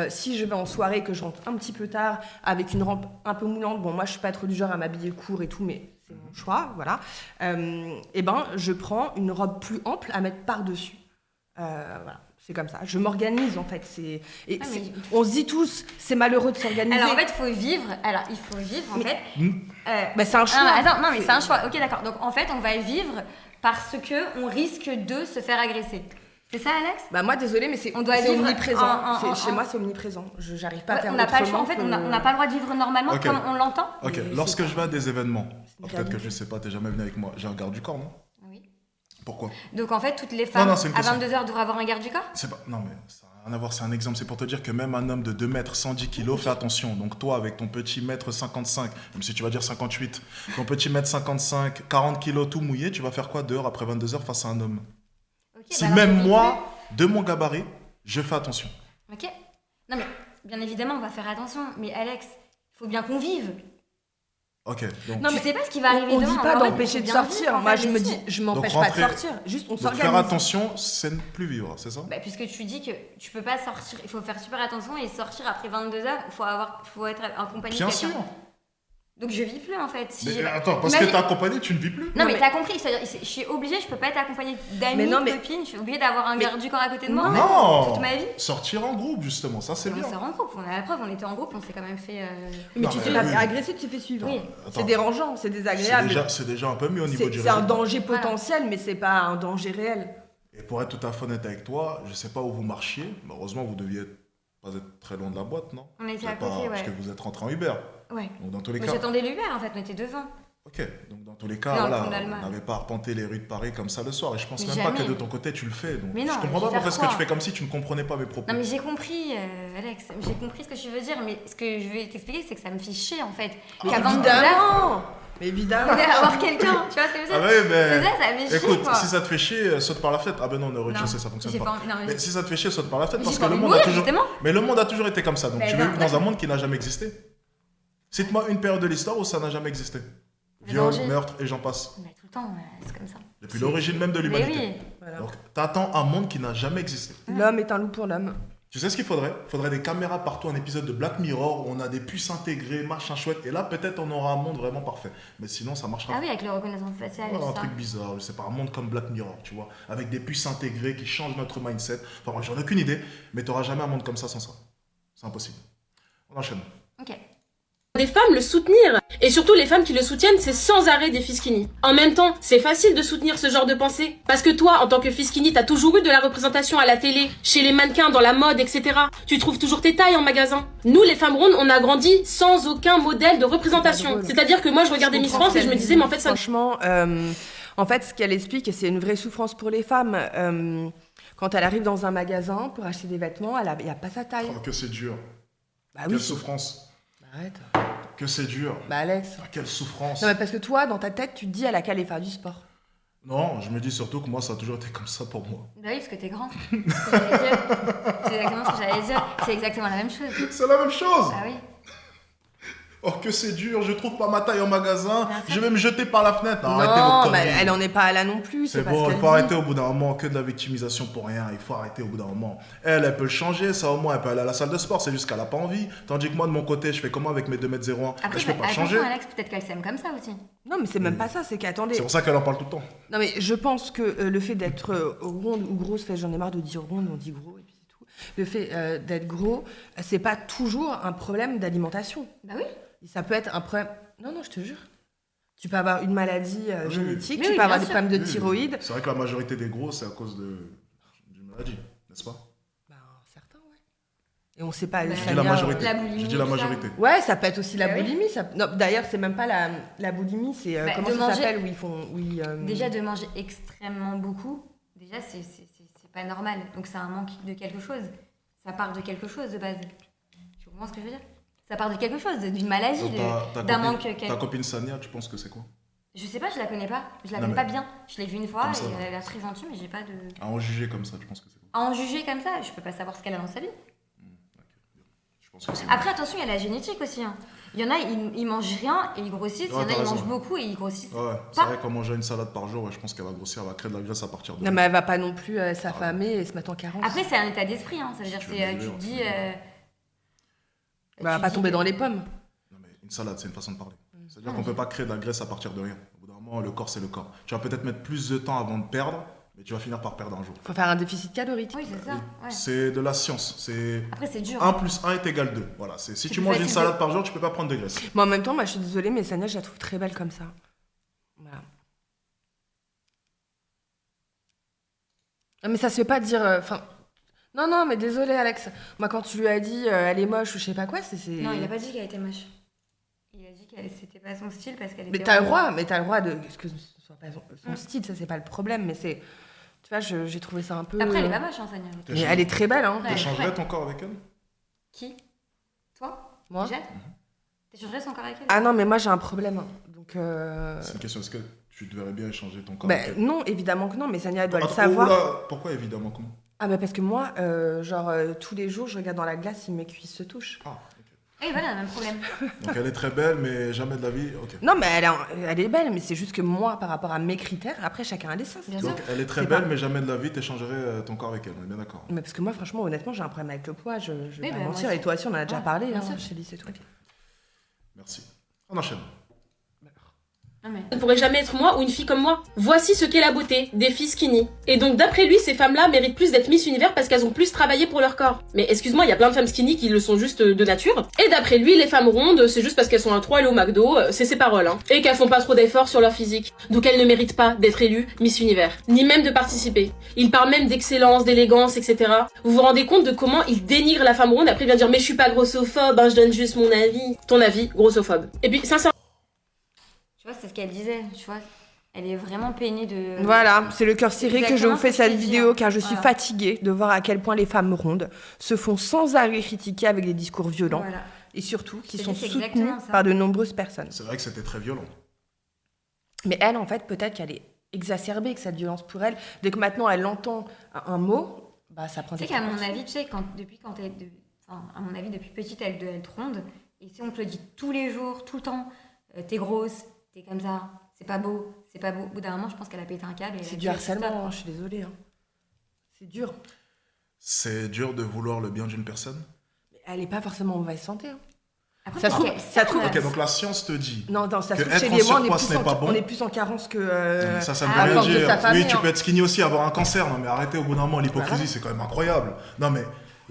Si je vais en soirée, que je rentre un petit peu tard, avec une robe un peu moulante, bon, moi, je suis pas trop du genre à m'habiller court et tout, mais c'est mon choix, voilà. Et ben, je prends une robe plus ample à mettre par-dessus. Voilà. C'est comme ça. Je m'organise en fait. On se dit tous, c'est malheureux de s'organiser. Alors en fait, il faut vivre. En fait. Bah, c'est un choix. Attends, non, mais c'est un choix. Ok, d'accord. Donc en fait, on va vivre parce que on risque de se faire agresser. C'est ça, Alex? Bah moi, désolée, mais c'est On doit vivre omniprésent. Chez moi, c'est omniprésent. J'arrive pas à faire on n'a pas le choix. autrement En fait, que- on n'a pas le droit de vivre normalement Ok. comme on l'entend. Ok, Mais lorsque c'est je vais à des événements, une peut-être que réalité. je sais pas, t'es jamais venu avec moi, j'ai un garde du corps, non? Oui. Pourquoi? Donc en fait, toutes les femmes non, c'est une à question. 22h devraient avoir un garde du corps? C'est pas... Non, mais ça n'a rien à voir, c'est un exemple. C'est pour te dire que même un homme de 2 mètres, 110 kilos, fais attention. Donc toi, avec ton petit mètre 55, même si tu vas dire 58, ton petit mètre 55, 40 kilos tout mouillé, tu vas faire quoi dehors après 22 heures face à un homme? Ok, Si bah alors, même je vis moi, de mon gabarit, je fais attention. plus. Ok. Non mais bien évidemment, on va faire attention. Mais Alex, il faut bien qu'on vive. Ok, donc, Non, Tu mais sais pas ce qui va arriver on demain. dit pas En fait, d'empêcher il de faut bien sortir. vivre, en Moi, fait, je me dis, aussi. je m'empêche Donc, pas de rentrer- sortir. Juste, on donc faire s'organise. attention, c'est ne plus vivre, c'est ça? Bah, puisque tu dis que tu peux pas sortir, il faut faire super attention et sortir après 22h, faut être accompagné Bien de sûr. quelqu'un. Donc je vis plus en fait. Si Mais j'ai- attends, parce Imagine- que t'es accompagné, tu ne vis plus? Non, mais mais- t'as compris, c'est-à-dire, je suis obligée, je peux pas être accompagnée d'amis, Mais non, de mais- copines, je suis obligée d'avoir un Mais- garde du corps à côté de moi Non! toute ma vie. Sortir en groupe, justement, ça c'est On bien. sort en groupe, on a la preuve, on était en groupe, on s'est quand même fait. Mais Non, tu mais t'es pas oui. agressé, tu t'es fait suivre. Oui. Attends, C'est dérangeant, c'est désagréable. c'est déjà un peu mieux au niveau du C'est un résultat. danger Voilà. potentiel, mais c'est pas un danger réel. Et pour être tout à fait honnête avec toi, je sais pas où vous marchiez, mais heureusement vous deviez pas être très loin de la boîte, non? On était Vous à êtes pas- côté, Parce ouais. que vous êtes rentré en Uber. Ouais. Donc dans tous les Moi, cas. j'attendais l'Uber en fait, on était devant. Ok, donc dans tous les cas, Non, voilà, on a le mal. on n'avait pas arpenté les rues de Paris comme ça le soir. Et je pense Mais même pas que jamais. de ton côté tu le fais. Donc Mais non, je comprends je pas vais pourquoi faire est-ce que tu quoi fais comme si tu ne comprenais pas mes propos. Non mais j'ai compris, Alex, j'ai compris ce que tu veux dire, mais ce que je vais t'expliquer, c'est que ça me fait chier en fait. Qu'à 22h, Évidemment Mais on évidemment va avoir quelqu'un, tu vois ce que je veux dire? Ah ouais, mais. C'est ça, ça me fait chier Écoute, quoi. si ça te fait chier, saute par la fenêtre. Ah ben non, on est au rez-de-chaussée, Non, ça fonctionne j'ai pas. pas envie- non, Mais si ça te fait chier, saute par la fenêtre Mais parce j'ai que pas le envie de monde a mourir, toujours. justement. Mais le monde a toujours été comme ça. Donc Mais tu non, veux vivre dans un monde qui n'a jamais existé. Cite-moi une période de l'histoire où ça n'a jamais existé. Le Viol, danger. meurtre et j'en passe. Mais tout le temps, c'est comme ça. Depuis l'origine même de Mais l'humanité. oui. Voilà. Donc t'attends un monde qui n'a jamais existé. L'homme est un loup pour l'homme. Tu sais ce qu'il faudrait? Il faudrait des caméras partout, un épisode de Black Mirror où on a des puces intégrées, machin chouette. Et là, peut-être on aura un monde vraiment parfait. Mais sinon, ça marchera Ah oui, avec le reconnaissance faciale et Voilà, tout un ça. truc bizarre, je sais pas, un monde comme Black Mirror, tu vois, avec des puces intégrées qui changent notre mindset. Enfin, moi, j'en ai aucune idée, mais t'auras jamais un monde comme ça sans ça. C'est impossible. On enchaîne. Ok. Des femmes le soutenir. Et surtout, les femmes qui le soutiennent, c'est sans arrêt des Fiskini. En même temps, c'est facile de soutenir ce genre de pensée. Parce que toi, en tant que Fiskini, t'as toujours eu de la représentation à la télé, chez les mannequins, dans la mode, etc. Tu trouves toujours tes tailles en magasin. Nous, les femmes rondes, on a grandi sans aucun modèle de représentation. C'est-à-dire que moi, je regardais Miss France et je me disais, mais en fait, ça... Franchement, en fait, ce qu'elle explique, et c'est une vraie souffrance pour les femmes, quand elle arrive dans un magasin pour acheter des vêtements, il n'y a pas sa taille. Oh, que c'est dur. Bah Quelle oui. souffrance. Arrête. Que c'est dur. Bah Alex. Ah, quelle souffrance. Non mais parce que toi, dans ta tête, tu te dis elle a qu'à aller faire du sport. Non, je me dis surtout que moi, ça a toujours été comme ça pour moi. Bah oui, parce que t'es grand. C'est ce que j'allais dire. C'est exactement ce que j'allais dire. C'est exactement la même chose. C'est la même chose. Ah oui. Oh, que c'est dur, je trouve pas ma taille en magasin, Bien sûr. je vais me jeter par la fenêtre. Non, arrêtez non, votre bah, connerie. elle en est pas là non plus. C'est pas bon, ce il qu'elle faut dit. arrêter au bout d'un moment, que de la victimisation pour rien, il faut arrêter au bout d'un moment. Elle peut le changer, ça au moins, elle peut aller à la salle de sport, c'est juste qu'elle a pas envie. Tandis que moi, de mon côté, je fais comment avec mes 2m01? Après, Je peux pas attention, changer. Alex, peut-être qu'elle s'aime comme ça aussi. Non mais c'est même pas ça, c'est qu'attendez. C'est pour ça qu'elle en parle tout le temps. Non mais je pense que le fait d'être ronde ou grosse, fait, j'en ai marre de dire ronde, on dit gros et puis c'est tout. Le fait d'être gros, c'est pas toujours un problème d'alimentation. Bah oui. Ça peut être un problème. Non, je te jure. Tu peux avoir une maladie Oui, génétique, oui. tu Oui, peux avoir bien des sûr. problèmes de Oui, thyroïde. C'est vrai que la majorité des gros, c'est à cause d'une maladie, n'est-ce pas? Ben, certains, ouais. Et on sait pas. Bah, Je dis Sania, la majorité. la boulimie, Je dis la tout ça. majorité. Ouais, ça peut être aussi la Bah oui. boulimie. Non, d'ailleurs, c'est même pas la boulimie, c'est Bah, comment de ça manger- s'appelle où ils font. Déjà, de manger extrêmement beaucoup, déjà, c'est pas normal. Donc, c'est un manque de quelque chose. Ça part de quelque chose de base. Tu comprends ce que je veux dire? Ça part de quelque chose, d'une maladie, Donc, d'un manque. ta copine Sania, tu penses que c'est quoi? Je sais pas, je la connais pas. Je la Non, connais mais- pas bien. Je l'ai vue une fois Comme et ça, elle a l'air très gentille, mais j'ai pas de. À en juger comme ça, tu penses que c'est quoi? À en juger comme ça, je peux pas savoir ce qu'elle a dans sa vie. Je pense que c'est Après, attention, il y a la génétique aussi. Hein. Il y en a, ils mangent rien et ils grossissent. Ouais, Il y en a, t'as ils raison. mangent beaucoup et ils grossissent. Ouais, c'est vrai qu'en mangeant une salade par jour, ouais, je pense qu'elle va grossir, elle va créer de la graisse à partir de Non, mais elle va pas non plus s'affamer et se mettre en carence. Après, c'est un état d'esprit. Hein. Ça veut dire Si que tu veux tu mesurer, te dis. tu veux Elle va tu pas dis tomber que- dans les pommes. Non, mais une salade, c'est une façon de parler. C'est-à-dire Ah, qu'on mais- peut pas créer de la graisse à partir de rien. Au bout d'un moment, le corps, c'est le corps. Tu vas peut-être mettre plus de temps avant de perdre, mais tu vas finir par perdre un jour. Faut faire un déficit calorique. Oui, c'est ça. Ouais. C'est de la science. C'est Après, c'est dur. 1 plus 1 est égal 2. Voilà. Si C'est tu plus manges une facile salade de- par jour, tu peux pas prendre de graisse. Mais en même temps, moi, je suis désolée, mais Sania, je la trouve très belle comme ça. Voilà. Non, mais ça se fait pas dire. Enfin. Non, non, mais désolé, Alex. Moi, quand tu lui as dit elle est moche ou je sais pas quoi, c'est. Non, il a pas dit qu'elle était moche. Il a dit que c'était pas son style parce qu'elle était. Mais t'as le ronde. droit de. Que ce soit pas son style, ça, c'est pas le problème, mais c'est. Tu vois, j'ai trouvé ça un peu. Après, elle est pas moche, hein, Sania. Mais elle est très belle, hein. Ouais. T'échangerais ton corps avec elle? Qui? Toi? Moi. Déjà? T'échangerais son corps avec elle? Ah non, mais moi, j'ai un problème. Donc. C'est une question. Est-ce que tu devrais bien échanger ton corps Bah, avec elle? non, évidemment que non, mais Sania, elle doit le Ah, savoir. oula, pourquoi évidemment comment? Ah, bah parce que moi, tous les jours, je regarde dans la glace si mes cuisses se touchent. Ah, ok. Et voilà, le même problème. Donc elle est très belle, mais jamais de la vie. Ok. Non, mais elle est belle, mais c'est juste que moi, par rapport à mes critères, après, chacun a des sens. Bien Donc sûr. elle est très C'est belle, pas- mais jamais de la vie t'échangerais ton corps avec elle. On est bien d'accord. Mais parce que moi, franchement, honnêtement, j'ai un problème avec le poids, je vais Oui, pas bah, moi mentir. aussi. Et toi aussi, on en a déjà Ouais, parlé, bien hein, sûr. chez Lys et tout. Merci. On enchaîne. Non, mais. ne pourrait jamais être moi ou une fille comme moi. Voici ce qu'est la beauté, des filles skinny. Et donc d'après lui, ces femmes-là méritent plus d'être Miss Univers parce qu'elles ont plus travaillé pour leur corps. Mais excuse-moi, il y a plein de femmes skinny qui le sont juste de nature. Et d'après lui, les femmes rondes, c'est juste parce qu'elles sont à 3 aller au McDo, c'est ses paroles, hein. Et qu'elles font pas trop d'efforts sur leur physique. Donc elles ne méritent pas d'être élues Miss Univers. Ni même de participer. Il parle même d'excellence, d'élégance, etc. Vous vous rendez compte de comment il dénigre la femme ronde, après il vient dire mais je suis pas grossophobe, hein, je donne juste mon avis. Ton avis, grossophobe. Et puis sincèrement, Tu vois, c'est ce qu'elle disait. Tu vois, elle est vraiment peinée de. Voilà, c'est le cœur serré que je Exactement vous fais ce que je cette t'ai dit, vidéo hein. car je suis Voilà. fatiguée de voir à quel point les femmes rondes se font sans arrêt critiquer avec des discours violents Voilà. et surtout qui Je te sont dis, c'est soutenus exactement ça. par de nombreuses personnes. C'est vrai que c'était très violent. Mais elle, en fait, peut-être qu'elle est exacerbée, que cette violence pour elle, dès que maintenant elle entend un mot, bah ça prend Tu sais des qu'à mon proportions. avis, tu sais, enfin, à mon avis, depuis petite, elle doit être ronde. Et si on te le dit tous les jours, tout le temps, t'es grosse, t'es comme ça, c'est pas beau, c'est pas beau. Au bout d'un moment, je pense qu'elle a pété un câble. Et elle a C'est dit, du harcèlement, stop. hein, je suis désolée. hein. C'est dur. C'est dur de vouloir le bien d'une personne. Mais elle n'est pas forcément en mauvaise santé. hein. Après, Ça pour trouve- qu'elle ça serve, trouve- Ok, donc la science te dit. Non, non, ça Que se trouve, chez être en les mois, surpoids, ce n'est pas bon. on est plus en carence que. Ça ne à veut force rien de dire. s'affamer, Oui, tu hein. peux être skinny aussi, avoir un cancer. Non, mais arrêtez au bout d'un moment, l'hypocrisie, Voilà. c'est quand même incroyable. Non, mais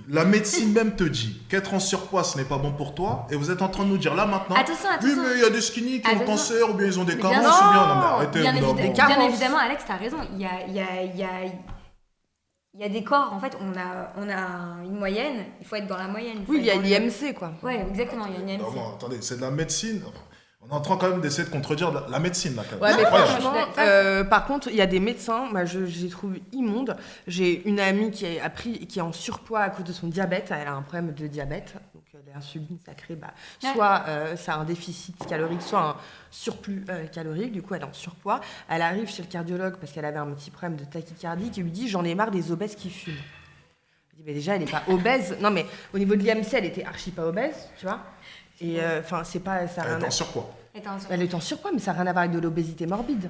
la médecine même te dit qu'être en surpoids, ce n'est pas bon pour toi. Et vous êtes en train de nous dire là maintenant. Attention, Oui, attention. mais il y a des skinny qui ont le Attention. cancer, ou bien ils ont des Mais carences, bien ou sûr. bien. Non, mais arrêtez Bien, au bout d'un moment. Carence. bien évidemment, Alex, t'as raison. Il y a des corps, en fait, on a une moyenne, il faut être dans la moyenne. faut Oui, il y a être dans le- l'IMC, quoi. Ouais, exactement, il y a une IMC. Non, non, attendez, c'est de la médecine. On est en train quand même d'essayer de contredire la médecine, là, quand même. Ouais, C'est mais incroyable. franchement, Je suis par contre, il y a des médecins, moi je les trouve immondes. J'ai une amie qui est en surpoids à cause de son diabète. Elle a un problème de diabète, donc l'insuline, ça crée Ouais. soit ça a un déficit calorique, soit un surplus calorique. Du coup, elle est en surpoids. Elle arrive chez le cardiologue parce qu'elle avait un petit problème de tachycardie qui lui dit j'en ai marre des obèses qui fument. Je dis mais déjà, elle n'est pas obèse. Non, mais au niveau de l'IMC, elle était archi pas obèse, tu vois. Et enfin, c'est pas ça. a Elle rien est à- en surpoids. Elle est en surpoids, mais ça n'a rien à voir avec de l'obésité morbide.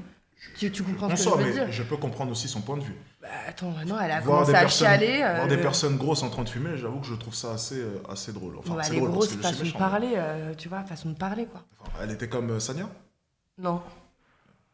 Tu comprends ce que je Bonsoir, veux mais dire? je peux comprendre aussi son point de vue. Bah, attends, non, elle a Voir commencé des à personnes, chialer. voir des personnes grosses en train de fumer, j'avoue que je trouve ça assez drôle. Enfin, Bon, c'est elle est drôle grosse, parce que je suis façon de méchant, parler, tu vois, façon de parler, quoi. mais- enfin, elle était comme Sania. Non.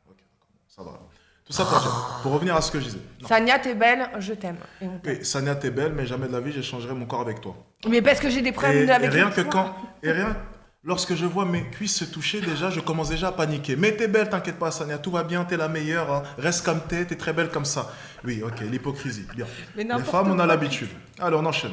Ok, d'accord, ça va. Tout ça pour dire, pour revenir à ce que je disais. Non. Sania, t'es belle, je t'aime. Et on t'aime. Oui, Sania, t'es belle, mais jamais de la vie, j'échangerai mon corps avec toi. Mais parce que j'ai des problèmes Et avec rien le que poids. quand. Et rien. Lorsque je vois mes cuisses se toucher, déjà, je commence déjà à paniquer. Mais t'es belle, t'inquiète pas, Sania, tout va bien, t'es la meilleure, hein. Reste comme t'es très belle comme ça. Oui, ok, l'hypocrisie, bien. Mais Les n'importe femmes, on a quoi. l'habitude. Alors, on enchaîne.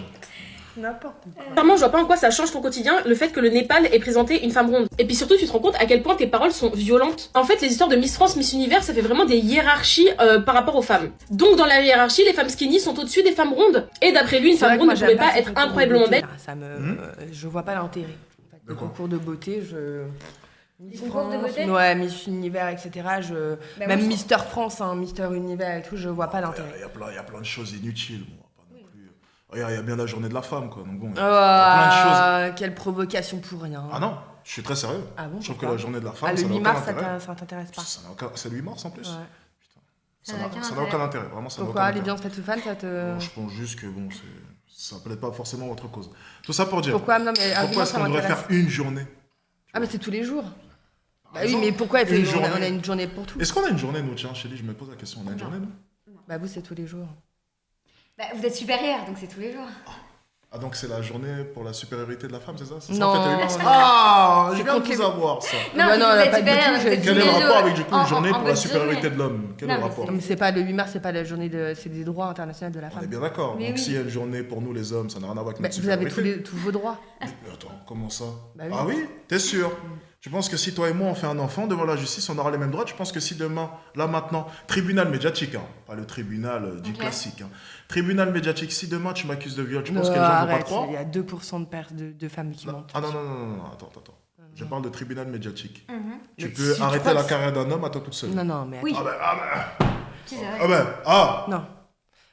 N'importe quoi. Sincèrement, je vois pas en quoi ça change ton quotidien le fait que le Népal ait présenté une femme ronde. Et puis surtout, tu te rends compte à quel point tes paroles sont violentes. En fait, les histoires de Miss France, Miss Univers, ça fait vraiment des hiérarchies par rapport aux femmes. Donc dans la hiérarchie, les femmes skinny sont au-dessus des femmes rondes. Et d'après lui, une C'est vrai femme que ronde moi, ne j'aime pouvait pas ces être concours de incroyablement beauté, belle. là. Ça me, je vois pas l'intérêt. En fait. De Les quoi concours de beauté, Miss concours de France, beauté ouais, Miss Univers, etc. Bah, Même moi, Mister France, hein, Mister Univers et tout, je vois pas l'intérêt. Il y a plein de choses inutiles. Bon, pas non plus. Il y a bien la journée de la femme, quoi. Donc bon, il y Oh, a plein de choses. quelle provocation pour rien. Ah non, je suis très sérieux. Ah bon, Je trouve que pourquoi la journée de la femme, Ah, le ça n'a 8 aucun mars, intérêt. ça t'intéresse pas. C'est le 8 mars en plus. Ouais. Putain. Ça n'a aucun Ça n'a aucun intérêt. Vraiment, ça n'a aucun Pourquoi les intérêt. violences faites aux femmes, ça te. Bon, je pense juste que bon, ça plaît pas forcément votre cause. Tout ça pour dire. Pourquoi non, mais Pourquoi argument, est-ce ça qu'on devrait m'intéresse. faire une journée? Ah, mais c'est tous les jours. Bah oui, Par mais exemple, pourquoi une on journée. a une journée pour tout? Est-ce qu'on a une journée, nous? Tiens, Chélie, je me pose la question. On a une Non. journée, nous? Bah vous, c'est tous les jours. Bah, vous êtes supérieur, donc c'est tous les jours. Ah, donc c'est la journée pour la supériorité de la femme, c'est ça? C'est Non. ça, en fait, le 8 mars. Ah, je C'est viens de contre vous les- avoir, ça. Non, Bah mais non, vous êtes pas du supérieur, tout, donc j'ai c'est dit- Quel tous est le les rapport jours. avec, du coup, une journée pour la bonne supériorité journée. de l'homme? Quel est le Non, mais rapport? Non, mais c'est pas le 8 mars, c'est pas la journée de. C'est des droits internationaux de la On est femme. bien d'accord. Mais Donc oui. s'il y a une journée pour nous, les hommes, ça n'a rien à voir avec Bah, notre vous avez supériorité. tous vos droits. Mais attends, comment ça? Bah oui. Ah oui? T'es sûr? Tu penses que si toi et moi on fait un enfant devant la justice, on aura les mêmes droits? Tu penses que si demain, là maintenant, tribunal médiatique, hein, pas le tribunal dit Ok. classique, hein, tribunal médiatique, si demain tu m'accuses de viol, tu penses Non, que les gens vont pas te arrête, croire? il y a 2% de femmes qui Non. mentent. Ah non, non, non, non, attends. Je parle de tribunal médiatique. Mhm. Tu Mais peux si tu arrêter crois la que carrière d'un homme à toi toute seule. Non, non, mais. Oui. Ah ben, Si, c'est vrai. ah ben, ah Non.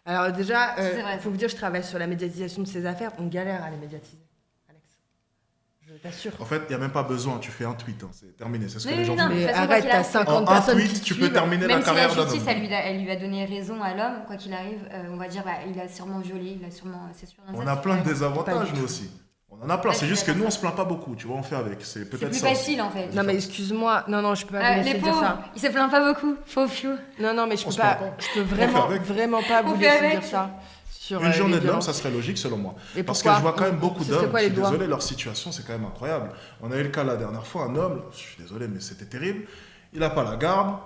Alors déjà, C'est vrai. faut vous dire, je travaille sur la médiatisation de ces affaires. On galère à les médiatiser, Alex. Je t'assure. En fait, il n'y a même pas besoin, tu fais un tweet, hein, c'est terminé, c'est ce que Oui, les gens oui, non, font. mais de Mais toute façon, arrête, quoi qu'il t'as arrive, 50 En un personnes qui tweet, te tu peux suivent. terminer la Même si la carrière d'un justice, homme. elle lui a donné raison à l'homme, quoi qu'il arrive, on va dire, bah, il a sûrement violé, il a sûrement, c'est sûr. On a plein de Pas désavantages, du nous aussi. On en a plein, Ouais, c'est je juste suis que nous, on d'accord. se plaint pas beaucoup, tu vois, on fait avec. C'est C'est peut-être plus ça aussi. facile en fait. Non, mais excuse-moi. Non, je peux pas vous Les laisser dire pauvres, ça. il se plaint pas beaucoup, faux fiou. Non, mais je On peux se pas. plaint pas. Je peux fait avec. vraiment pas On vous fait laisser avec. dire ça. Sur Une journée les de l'homme, violences. ça serait logique selon moi. Et Parce que pourquoi je vois quand même beaucoup Ce serait d'hommes, quoi je les suis droits désolé, leur situation c'est quand même incroyable. On a eu le cas la dernière fois, un homme, je suis désolé mais c'était terrible, il n'a pas la garde,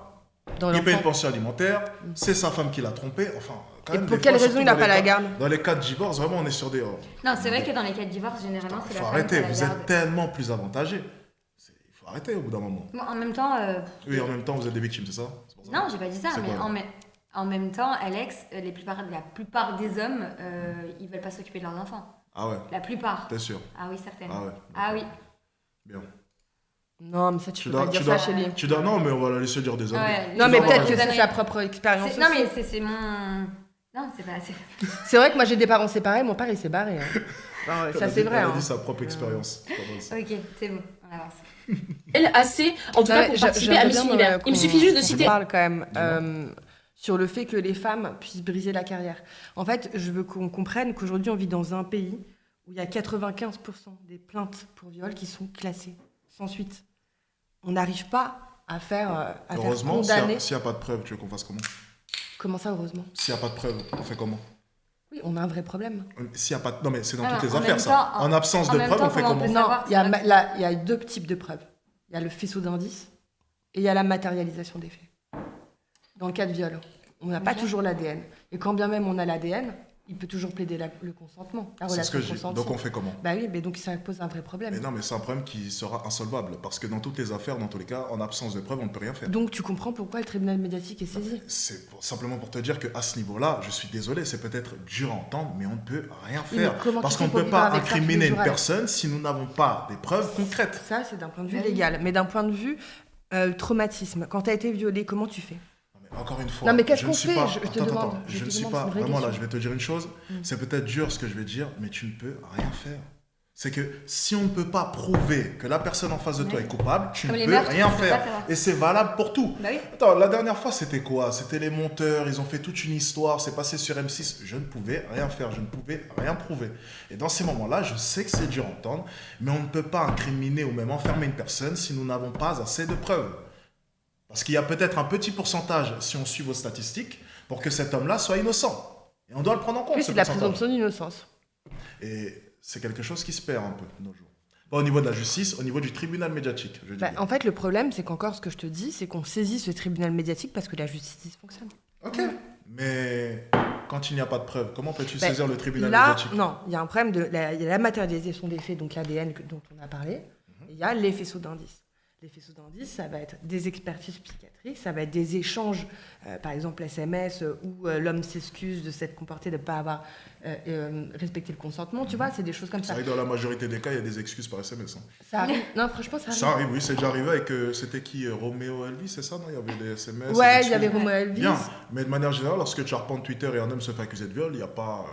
Dans il paye une l'enfant. pension alimentaire, c'est sa femme qui l'a trompé, enfin quand Et même, pour des quelle fois, raison surtout il n'a dans pas les la cas- garde Dans les cas de divorce, vraiment on est sur des... Non, c'est vrai que dans les cas de divorce, généralement, Il c'est la faut femme arrêter, qui a la vous garde. êtes tellement plus avantagés. Il faut arrêter au bout d'un moment. Bon, en même temps, Oui, en même temps vous êtes des victimes, c'est ça? C'est pour ça non, j'ai pas dit ça, C'est mais quoi, en même temps, Alex, la plupart des hommes, ils veulent pas s'occuper de leurs enfants. Ah ouais, La plupart. t'es sûr? Ah oui, certaines. Ah ouais. Ah oui. Bien. Non, mais ça, tu peux pas dire ça, Chélie. Tu dois, non mais on va la laisser dire des hommes. Ouais, Non, les mais hommes, peut-être les que c'est années- sa propre expérience. Non, aussi. mais c'est mon. Non, c'est pas assez. C'est vrai que moi j'ai des parents séparés, mon père il s'est barré. hein. Non, ça c'est vrai. Elle a hein. dit sa propre expérience. C'est pas mal, ça. Ok, c'est bon, on avance. Elle assez, en tout cas, pour participer à Miss Univers. Il me suffit juste de On citer. parle quand même sur le fait que les femmes puissent briser la carrière. En fait, je veux qu'on comprenne qu'aujourd'hui on vit dans un pays où il y a 95% des plaintes pour viol qui sont classées sans suite. On n'arrive pas à faire Heureusement, condamner. s'il n'y a pas de preuves, tu veux qu'on fasse comment? Comment ça, heureusement? S'il n'y a pas de preuves, on fait comment? Oui, on a un vrai problème. S'il y a pas de... Non, mais c'est dans Alors, toutes les en affaires, même ça. temps, En absence en de même preuves, temps, on fait comment on comment? peut Non, savoir, il y a c'est vrai. il y a deux types de preuves. Il y a le faisceau d'indices et il y a la matérialisation des faits. Dans le cas de viol, on n'a pas Ok. toujours l'ADN. Et quand bien même on a l'ADN, il peut toujours plaider le consentement, la C'est ce relation que je dis. consentie. Donc on fait comment? Bah oui, mais donc ça pose un vrai problème. Mais non, mais c'est un problème qui sera insolvable. Parce que dans toutes les affaires, dans tous les cas, en absence de preuves, on ne peut rien faire. Donc tu comprends pourquoi le tribunal médiatique est saisi. C'est simplement pour te dire qu'à ce niveau-là, je suis désolé, c'est peut-être dur à entendre, mais on ne peut rien Oui, faire. mais comment Parce tu qu'on fais ne pour peut vivre pas avec ça tous les incriminer une jours, Alex personne si nous n'avons pas des preuves concrètes. Ça, c'est d'un point de vue Bah oui. légal. Mais d'un point de vue traumatisme, quand tu as été violé, comment tu fais? Non, mais encore une fois, Non, mais qu'est-ce je qu'on ne suis fait? pas- Je te Attends, demande, attends, je je te ne suis demande, pas c'est une vraie vraiment là. question. Je vais te dire une chose. C'est peut-être dur ce que je vais dire, mais tu ne peux rien faire. C'est que si on ne peut pas prouver que la personne en face de toi Ouais. est coupable, tu Comme ne les peux meurtres, rien on peut faire. pas savoir. Et c'est valable pour tout. Bah oui. Attends, la dernière fois, c'était quoi? C'était les monteurs, ils ont fait toute une histoire, c'est passé sur M6. Je ne pouvais rien faire, je ne pouvais rien prouver. Et dans ces moments-là, je sais que c'est dur à entendre, mais on ne peut pas incriminer ou même enfermer une personne si nous n'avons pas assez de preuves. Parce qu'il y a peut-être un petit pourcentage, si on suit vos statistiques, pour que cet homme-là soit innocent. Et on doit le prendre en compte, Oui, ce c'est de la pourcentage. présomption d'innocence. Et c'est quelque chose qui se perd un peu de nos jours. Pas au niveau de la justice, au niveau du tribunal médiatique. Je dis bien. En fait, le problème, c'est qu'encore, ce que je te dis, c'est qu'on saisit ce tribunal médiatique parce que la justice dysfonctionne. Ok, mais quand il n'y a pas de preuves, comment peux-tu Ben, saisir le tribunal là, médiatique? non, il y a un problème il y a la matérialisation des faits, donc l'ADN dont on a parlé, et il y a les faisceaux d'indices. Les faisceaux d'indices, ça va être des expertises psychiatriques, ça va être des échanges, par exemple SMS, où l'homme s'excuse de s'être comporté, de ne pas avoir respecté le consentement, tu vois, c'est des choses comme C'est ça. vrai que dans la majorité des cas, il y a des excuses par SMS. Hein. Ça arrive. Non, franchement, ça arrive. Ça arrive, oui, c'est déjà arrivé avec. C'était qui Roméo Elvis, c'est ça, non? Il y avait des SMS. Ouais, des il y avait excuses. Romo Elvis. Bien, mais de manière générale, lorsque tu arpentes Twitter et un homme se fait accuser de viol, il n'y a pas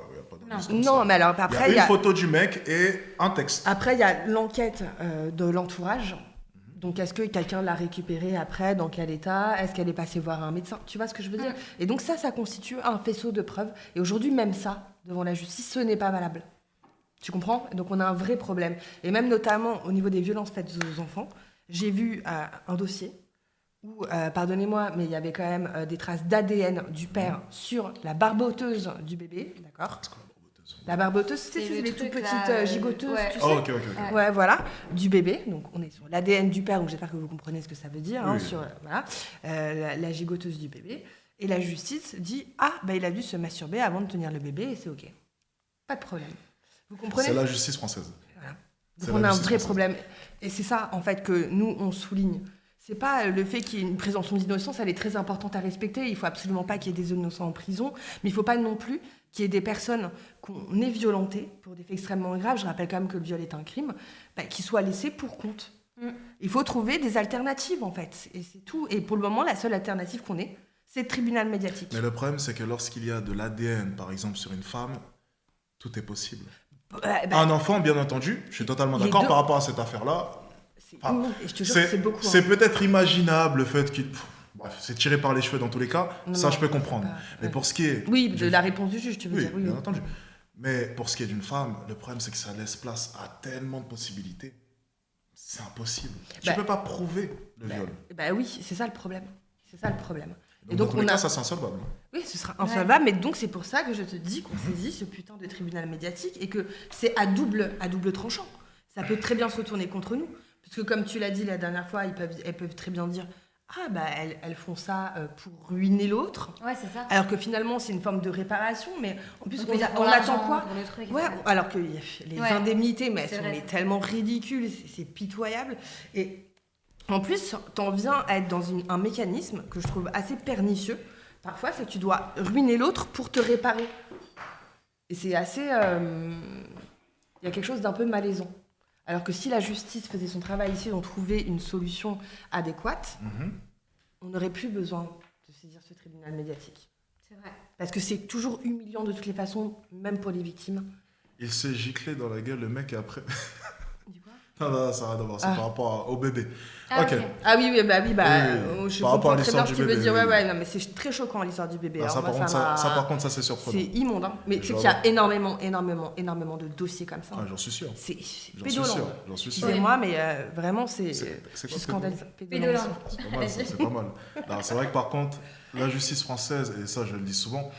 d'indice comme Non, ça. mais alors Il y a après, une photo du mec et un texte. Après, il y a l'enquête de l'entourage. Donc, est-ce que quelqu'un l'a récupérée après? Dans quel état? Est-ce qu'elle est passée voir un médecin? Tu vois ce que je veux dire? Et donc, ça constitue un faisceau de preuves. Et aujourd'hui, même ça, devant la justice, ce n'est pas valable. Tu comprends? Donc, on a un vrai problème. Et même notamment au niveau des violences faites aux enfants, j'ai vu un dossier où, pardonnez-moi, mais il y avait quand même des traces d'ADN du père sur la barboteuse du bébé. D'accord? La barboteuse, c'est le les toutes truc, petites là, gigoteuses, ouais. tu sais. Oh, ok. Ouais, voilà, du bébé. Donc, on est sur l'ADN du père, donc j'espère que vous comprenez ce que ça veut dire, hein, Oui. sur voilà, la gigoteuse du bébé. Et la justice dit « Ah, bah, il a dû se masturber avant de tenir le bébé et c'est OK. » Pas de problème. Vous comprenez? C'est la justice française. Voilà. C'est Donc, on la a un justice vrai française. problème. Et c'est ça, en fait, que nous, on souligne. C'est pas le fait qu'il y ait une présomption d'innocence, elle est très importante à respecter. Il faut absolument pas qu'il y ait des innocents en prison, mais il faut pas non plus qu'il y ait des personnes qu'on ait violentées pour des faits extrêmement graves. Je rappelle quand même que le viol est un crime, qui soient laissées pour compte. Il faut trouver des alternatives, en fait. Et c'est tout. Et pour le moment, la seule alternative qu'on ait, c'est le tribunal médiatique. Mais le problème, c'est que lorsqu'il y a de l'ADN, par exemple, sur une femme, tout est possible. Un enfant, bien entendu, je suis totalement Les d'accord deux- par rapport à cette affaire-là. C'est Ah, immonde. Et je te jure que c'est beaucoup. C'est hein. peut-être imaginable le fait qu'il. Bref, c'est tiré par les cheveux dans tous les cas. Non, ça, non, je peux c'est comprendre. pas- Mais ouais. pour ce qui est. Oui, de la réponse du juge, tu veux Oui, dire. Oui, bien oui. entendu. Mais pour ce qui est d'une femme, le problème, c'est que ça laisse place à tellement de possibilités. C'est impossible. Tu Bah, ne peux pas prouver le viol. Bah oui, c'est ça le problème. C'est ça le problème. Donc, dans tous les cas, ça, c'est insolvable. Oui, ce sera insolvable, mais donc c'est pour ça que je te dis qu'on saisit ce putain de tribunal médiatique et que c'est à double tranchant. Ça peut très bien se retourner contre nous. Parce que comme tu l'as dit la dernière fois, elles peuvent très bien dire « Ah, bah elles font ça pour ruiner l'autre Ouais, c'est ça. ». Alors que finalement, c'est une forme de réparation, mais en plus, peut dire pour on attend l'argent, quoi? pour le truc, Ouais, etc. alors que les Ouais, indemnités, mais elles c'est sont vrai, mais ça. tellement ridicules, c'est pitoyable. Et en plus, t'en viens à être dans un mécanisme que je trouve assez pernicieux. Parfois, c'est que tu dois ruiner l'autre pour te réparer. Et c'est assez... Il y a quelque chose d'un peu malaisant. Alors que si la justice faisait son travail ici, on trouvait une solution adéquate, on n'aurait plus besoin de saisir ce tribunal médiatique. C'est vrai. Parce que c'est toujours humiliant de toutes les façons, même pour les victimes. Il s'est giclé dans la gueule, le mec, et après. Du coup Non, ça n'a rien à voir. C'est par rapport au bébé. Ah, Ok. ok. Ah oui, Oui, oui. je Par rapport à comprends très bien l'histoire ce que du tu veux bébé, dire. oui. Ouais, non, mais c'est très choquant l'histoire du bébé. Ah, Alors ça, moi, par contre, m'a- par contre, ça, c'est surprenant. c'est immonde. Hein. Mais tu sais Je qu'il y a vois. énormément de dossiers comme ça. Ah, j'en suis sûr. C'est J'en suis pédolant. sûr. J'en suis sûr. Excusez-moi, mais vraiment, c'est C'est quoi, scandalisant. Pédolant. C'est pas mal, ça, c'est pas mal. Non, c'est vrai que par contre, la justice française, et ça je le dis souvent,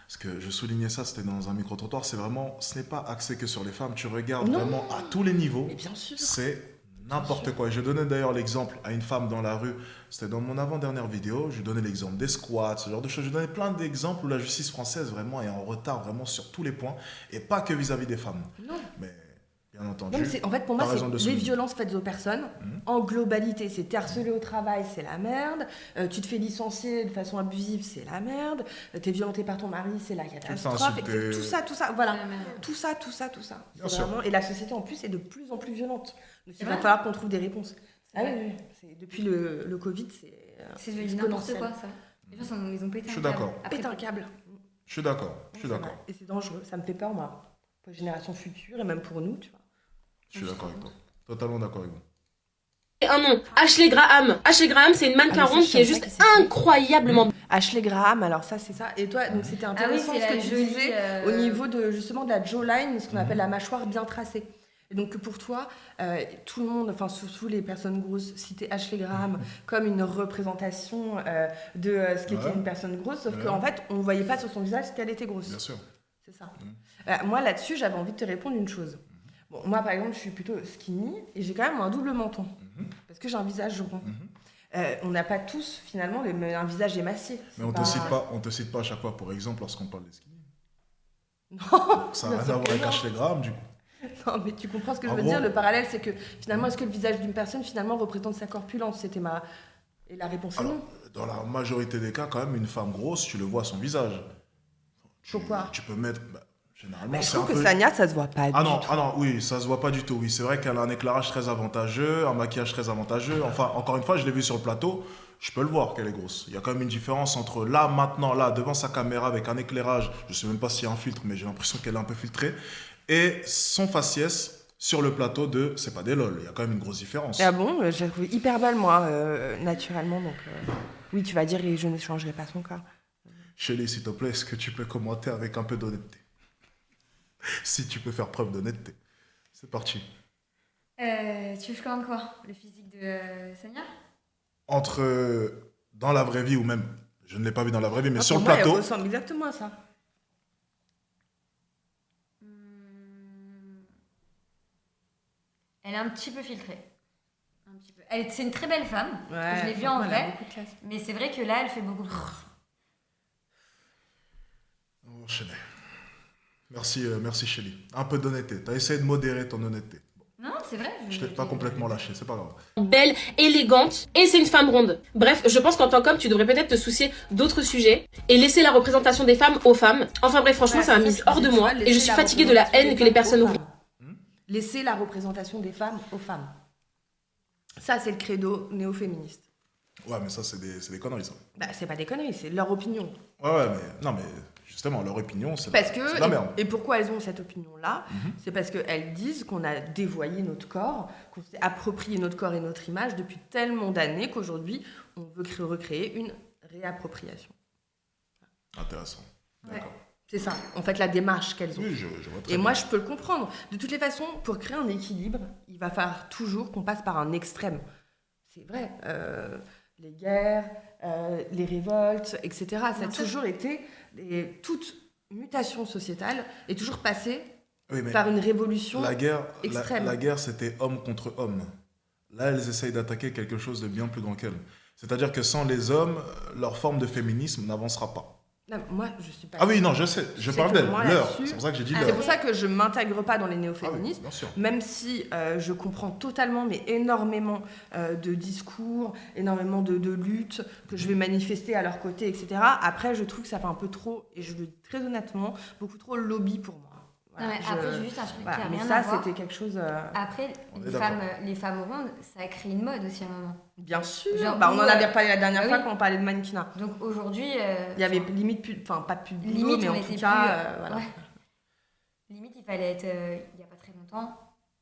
parce que je soulignais ça, c'était dans un micro-trottoir, c'est vraiment, ce n'est pas axé que sur les femmes, tu regardes Non. vraiment à tous les niveaux, Mais bien sûr. c'est n'importe quoi. Et je donnais d'ailleurs l'exemple à une femme dans la rue, c'était dans mon avant-dernière vidéo, je donnais l'exemple des squats, ce genre de choses, je donnais plein d'exemples où la justice française vraiment est en retard, vraiment sur tous les points, et pas que vis-à-vis des femmes. Non. Mais bien entendu. Non, mais en fait, pour moi, t'as raison de c'est les souligner. violences faites aux personnes en globalité. C'est t'es harcelé au travail, c'est la merde. Tu te fais licencier de façon abusive, c'est la merde. T'es violenté par ton mari, c'est la catastrophe. insulté. Tout ça, voilà. C'est la merde. Tout ça. Bien C'est sûr. vraiment... Et la société, en plus, est de plus en plus violente. Donc, il C'est va vrai. falloir qu'on trouve des réponses. Ah vrai. oui. Depuis le Covid, c'est C'est devenu n'importe exponentiel. quoi, ça. Les gens, ils ont pété Je suis un câble. d'accord. Après, Pète un câble. Je suis d'accord, je suis C'est d'accord. vrai. Et c'est dangereux. Ça me fait peur, moi. Pour les générations futures et même pour nous, tu vois. Je suis d'accord avec toi. Totalement d'accord avec vous. Un nom, Ashley Graham. Ashley Graham, c'est une mannequin Ah, mais ça, ronde je qui est savais juste pas qui c'était. incroyablement Ashley Graham, alors ça, c'est ça. Et toi, donc c'était Ah oui, intéressant c'est ce que la tu jolie, disais au niveau de justement de la jawline, ce qu'on appelle la mâchoire bien tracée. Et donc pour toi, tout le monde, enfin surtout les personnes grosses, citait Ashley Graham comme une représentation de ce qu'était Ouais. une personne grosse, sauf Ouais. qu'en fait, on ne voyait pas sur son visage qu'elle était grosse. Bien sûr. C'est ça. Moi, là-dessus, j'avais envie de te répondre une chose. Bon, moi, par exemple, je suis plutôt skinny et j'ai quand même un double menton. Parce que j'ai un visage rond. On n'a pas tous, finalement, un visage émacié. Mais on te cite pas à chaque fois, pour exemple, lorsqu'on parle des skinny. Non, Ça n'a rien à voir avec Ashley Graham, du coup. non, mais tu comprends ce que je En veux gros- dire. Le parallèle, c'est que finalement, est-ce que le visage d'une personne, finalement, représente sa corpulence? C'était ma... Et la réponse est Alors, non. dans la majorité des cas, quand même, une femme grosse, tu le vois à son visage. Pourquoi? Tu peux mettre... généralement, Mais je c'est trouve un que peu... Sanya, ça se voit pas Ah du non, tout. ah non, oui, ça se voit pas du tout. Oui, c'est vrai qu'elle a un éclairage très avantageux, un maquillage très avantageux. Enfin, encore une fois, je l'ai vue sur le plateau, je peux le voir qu'elle est grosse. Il y a quand même une différence entre là, maintenant, là, devant sa caméra avec un éclairage, je sais même pas s'il y a un filtre, mais j'ai l'impression qu'elle est un peu filtrée, et son faciès sur le plateau de c'est pas des lol. Il y a quand même une grosse différence. Ah bon, je l'ai trouvé hyper belle, moi, naturellement. Donc, oui, tu vas dire, et je ne changerai pas son corps. Shelly, s'il te plaît, est-ce que tu peux commenter avec un peu d'honnêteté? Si tu peux faire preuve d'honnêteté. C'est parti. Tu veux que je commande quoi? Le physique de Sanya? Entre dans la vraie vie ou même, je ne l'ai pas vu dans la vraie vie, mais Ah, sur pour le moi, plateau, elle ressemble exactement à ça. Elle est un petit peu filtrée. Un petit peu. C'est une très belle femme. Ouais, je l'ai vue en franchement, elle a vrai. beaucoup de classe. Mais c'est vrai que là, elle fait beaucoup plus. on va enchaîner. Merci, merci Shelly. Un peu d'honnêteté. Tu as essayé de modérer ton honnêteté. Non, c'est vrai. Je t'ai pas complètement lâché, c'est pas grave. Belle, élégante, et c'est une femme ronde. Bref, je pense qu'en tant qu'homme, tu devrais peut-être te soucier d'autres sujets et laisser la représentation des femmes aux femmes. Enfin bref, franchement, Ouais, ça m'a c'est mise ça que hors de tu dis, moi tu vois, et je laisser suis la fatiguée de la représentation haine des que les femmes personnes aux ouvrent. femmes. Laisser la représentation des femmes aux femmes. Ça, c'est le credo néo-féministe. Ouais, mais ça, c'est des conneries, ça. Bah, c'est pas des conneries, c'est leur opinion. Ouais, mais non, mais justement, leur opinion, c'est Parce c'est de la merde. et pourquoi elles ont cette opinion-là? C'est parce qu'elles disent qu'on a dévoyé notre corps, qu'on s'est approprié notre corps et notre image depuis tellement d'années qu'aujourd'hui, on veut recréer une réappropriation. Intéressant. Ouais. D'accord. C'est ça, en fait, la démarche qu'elles ont. Oui, je vois très Et bien. moi, je peux le comprendre. De toutes les façons, pour créer un équilibre, il va falloir toujours qu'on passe par un extrême. C'est vrai. Les guerres, les révoltes, etc. Ça a Bien sûr. toujours été... toute mutation sociétale est toujours passée Oui, mais par une révolution la guerre, extrême. la guerre, c'était homme contre homme. Là, elles essayent d'attaquer quelque chose de bien plus grand qu'elles. C'est-à-dire que sans les hommes, leur forme de féminisme n'avancera pas. Non, moi, je suis pas... Ah oui, non, je sais, je C'est parle que d'elle, moi, leur. là-dessus- C'est pour ça que j'ai dit Ah, leur. C'est pour ça que je m'intègre pas dans les Ah oui, néo-féministes. bien sûr. Même si je comprends totalement, mais énormément de discours, énormément de luttes que je vais manifester à leur côté, etc. Après, je trouve que ça fait un peu trop, et je le dis très honnêtement, beaucoup trop lobby pour moi. Non, mais après, j'ai juste un truc voilà, qui a mais rien ça, à voir. c'était quelque chose... Après, On est d'accord. les femmes rondes, ça a créé une mode aussi à un moment. Bien sûr. Genre, Bah, on en nous, avait parlé la dernière ah fois oui. quand on parlait de mannequinat. Donc aujourd'hui. Il y avait limite plus... Enfin, pas de pub Limite, mais on en était tout cas... plus, voilà. ouais. Limite, il fallait être, il n'y a pas très longtemps,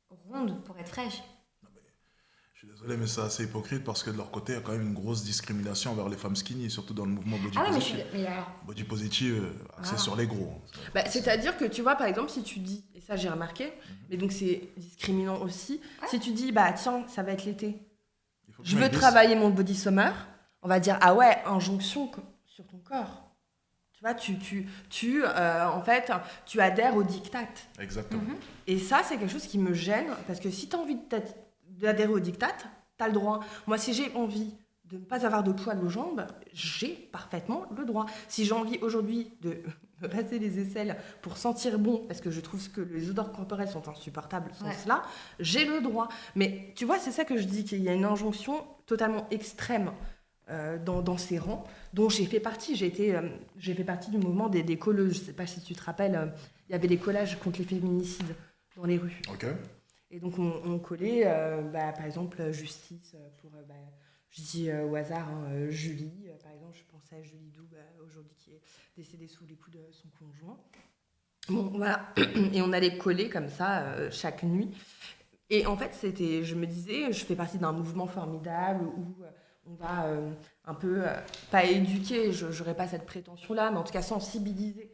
ronde pour être fraîche. Je suis désolé, mais c'est assez hypocrite parce que de leur côté, il y a quand même une grosse discrimination envers les femmes skinny, surtout dans le mouvement body Ah ouais, mais je positive. suis. Mais alors. Body positive, axé Ah. sur les gros. Bah, c'est-à-dire que tu vois, par exemple, si tu dis, et ça j'ai remarqué, Mhm. mais donc c'est discriminant aussi, si tu dis, bah tiens, ça va être l'été, Il faut que je veux mette des- travailler mon body summer, on va dire, ah ouais, injonction sur ton corps. Tu vois, en fait, tu adhères au diktat. Exactement. Mhm. Et ça, c'est quelque chose qui me gêne, parce que si tu as envie d'adhérer au diktat, tu as le droit. Moi, si j'ai envie de ne pas avoir de poils aux jambes, j'ai parfaitement le droit. Si j'ai envie aujourd'hui de me passer les aisselles pour sentir bon, parce que je trouve que les odeurs corporelles sont insupportables sans Ouais. cela, j'ai le droit. Mais tu vois, c'est ça que je dis, qu'il y a une injonction totalement extrême dans ces rangs, dont j'ai fait partie. J'ai fait partie du mouvement des colleuses. Je ne sais pas si tu te rappelles, il y avait les collages contre les féminicides dans les rues. Ok. Et donc, on collait, par exemple, justice pour, je dis au hasard, hein, Julie, par exemple, je pensais à Julie Doux, aujourd'hui, qui est décédée sous les coups de son conjoint. Bon, voilà. Et on allait coller comme ça chaque nuit. Et en fait, je me disais, je fais partie d'un mouvement formidable où on va un peu, pas éduquer, je n'aurais pas cette prétention-là, mais en tout cas sensibiliser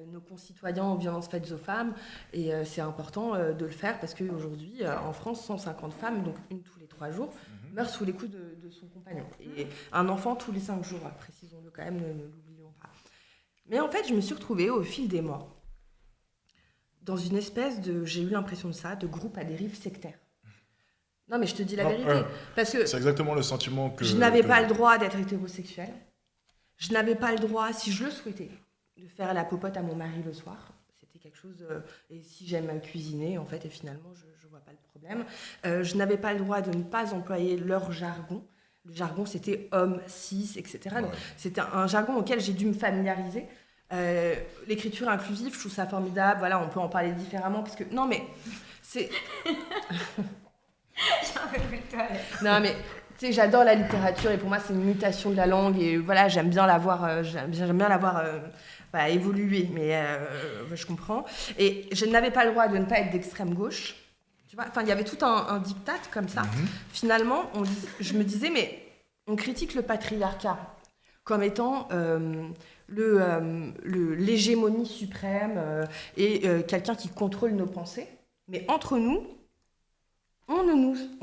nos concitoyens aux violences faites aux femmes. Et c'est important de le faire parce qu'aujourd'hui, en France, 150 femmes, donc une tous les 3 jours, meurent sous les coups de son compagnon. Et un enfant tous les 5 jours, précisons-le quand même, ne l'oublions pas. Mais en fait, je me suis retrouvée au fil des mois dans une espèce de, j'ai eu l'impression de ça, de groupe à dérive sectaire. Non, mais je te dis la Non, vérité. Parce que C'est exactement le sentiment que... je n'avais que- pas le droit d'être hétérosexuelle. Je n'avais pas le droit, si je le souhaitais, de faire la popote à mon mari le soir. C'était quelque chose... et si j'aime cuisiner, en fait, et finalement, je ne vois pas le problème. Je n'avais pas le droit de ne pas employer leur jargon. Le jargon, c'était homme, cis, etc. Donc, Ouais. c'était un jargon auquel j'ai dû me familiariser. L'écriture inclusive, je trouve ça formidable. Voilà, on peut en parler différemment. Parce que... Non, mais... c'est... J'en veux plus de toi. Non, mais tu sais, j'adore la littérature et pour moi, c'est une mutation de la langue et voilà, j'aime bien la voir, voilà, évoluer, mais je comprends. Et je n'avais pas le droit de ne pas être d'extrême gauche. Tu vois, enfin, il y avait tout un diktat comme ça. Finalement, je me disais, mais on critique le patriarcat comme étant l'hégémonie suprême et quelqu'un qui contrôle nos pensées. Mais entre nous, on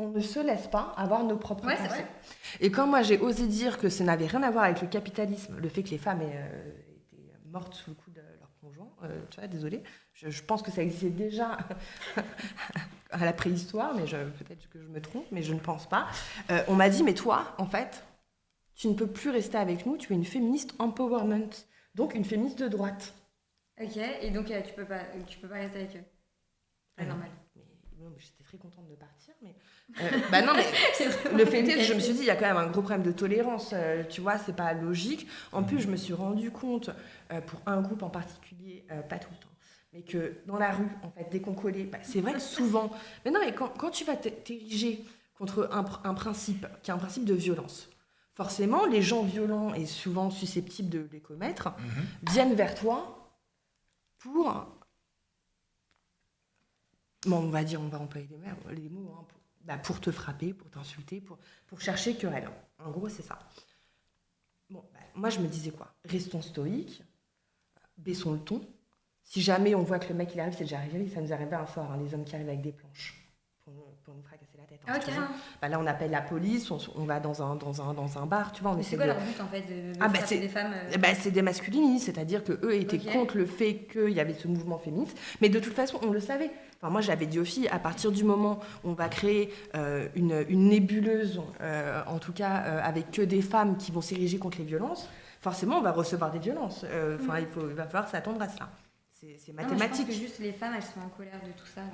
ne se laisse pas avoir nos propres Ouais, c'est pensées. vrai. Et quand moi j'ai osé dire que ça n'avait rien à voir avec le capitalisme, le fait que les femmes étaient mortes sous le coup de leur conjoint, tu vois, désolée, je pense que ça existait déjà à la préhistoire, mais peut-être que je me trompe, mais je ne pense pas. On m'a dit, mais toi, en fait, tu ne peux plus rester avec nous, tu es une féministe empowerment, donc une féministe de droite. Ok, et donc tu peux pas rester avec eux. C'est Ah non. normal. Mais bon, j'étais très contente de partir, mais... bah non, mais le fait est que je me suis dit, il y a quand même un gros problème de tolérance, tu vois, c'est pas logique. En plus, je me suis rendu compte, pour un groupe en particulier, pas tout le temps, mais que dans la rue, en fait, dès qu'on collait, bah, c'est vrai que souvent... Mais non, mais quand tu vas t'ériger contre un principe, qui est un principe de violence, forcément, les gens violents et souvent susceptibles de les commettre viennent vers toi pour... Bon, on va employer les mots, hein, pour te frapper, pour t'insulter, pour chercher querelle. En gros, c'est ça. Bon, moi, je me disais quoi? Restons stoïques, baissons le ton. Si jamais on voit que le mec, il arrive, c'est déjà arrivé, ça nous arrivait un soir, hein, les hommes qui arrivent avec des planches pour nous fracasser la tête. Hein, Ah, je te ok. jure. Là, on appelle la police, on va dans un bar, tu vois. On Mais essaie c'est quoi de... leur but en fait de Ah, bah, frapper c'est- des femmes C'est des masculinistes, c'est-à-dire qu'eux étaient Ok. contre le fait qu'il y avait ce mouvement féministe, mais de toute façon, on le savait. Enfin, moi, j'avais dit aux filles, à partir du moment où on va créer une nébuleuse, en tout cas avec que des femmes qui vont s'ériger contre les violences, forcément, on va recevoir des violences. Enfin, il va falloir s'attendre à cela. C'est Non, mais je pense mathématique. que juste les femmes, elles sont en colère de tout ça. Là.